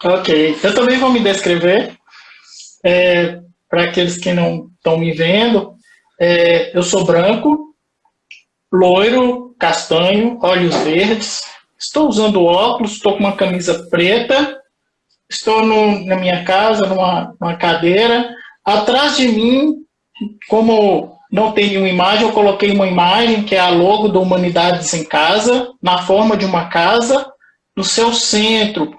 Ok. Eu também vou me descrever. Para aqueles que não estão me vendo, eu sou branco, loiro, castanho, olhos verdes. Estou usando óculos, estou com uma camisa preta. Estou na minha casa, numa cadeira. Atrás de mim, como não tem nenhuma imagem, eu coloquei uma imagem que é a logo do Humanidades em Casa, na forma de uma casa, no seu centro,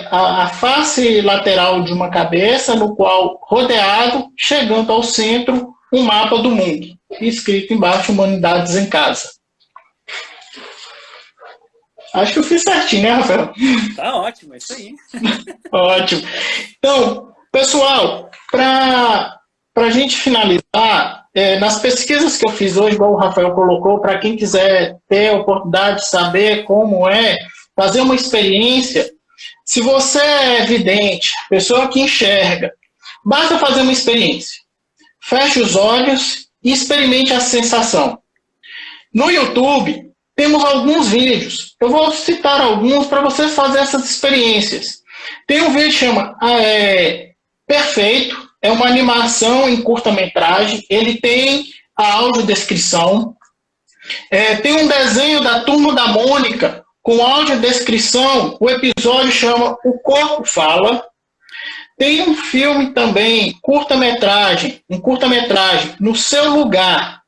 a face lateral de uma cabeça, no qual, rodeado, chegando ao centro, um mapa do mundo, escrito embaixo, Humanidades em Casa. Acho que eu fiz certinho, né, Rafael? Tá ótimo, é isso aí. Ótimo. Então, pessoal, para a gente finalizar, nas pesquisas que eu fiz hoje, igual o Rafael colocou, para quem quiser ter a oportunidade de saber como fazer uma experiência, se você é vidente, pessoa que enxerga, basta fazer uma experiência. Feche os olhos e experimente a sensação. No YouTube, temos alguns vídeos. Eu vou citar alguns para vocês fazerem essas experiências. Tem um vídeo que chama Perfeito. É uma animação em curta-metragem. Ele tem a audiodescrição. Tem um desenho da Turma da Mônica com audiodescrição. O episódio chama O Corpo Fala. Tem um filme também, um curta-metragem, No Seu Lugar,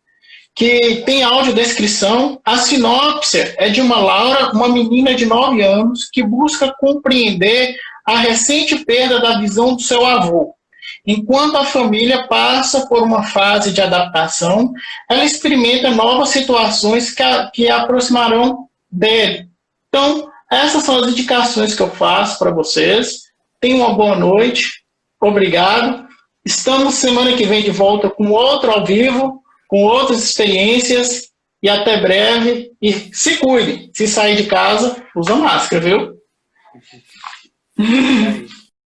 que tem audiodescrição. A sinopse é de uma Laura, uma menina de 9 anos, que busca compreender a recente perda da visão do seu avô. Enquanto a família passa por uma fase de adaptação, ela experimenta novas situações que a aproximarão dele. Então, essas são as indicações que eu faço para vocês. Tenham uma boa noite. Obrigado. Estamos semana que vem de volta com outro ao vivo, com outras experiências. E até breve. E se cuidem. Se sair de casa, usa máscara, viu? É isso.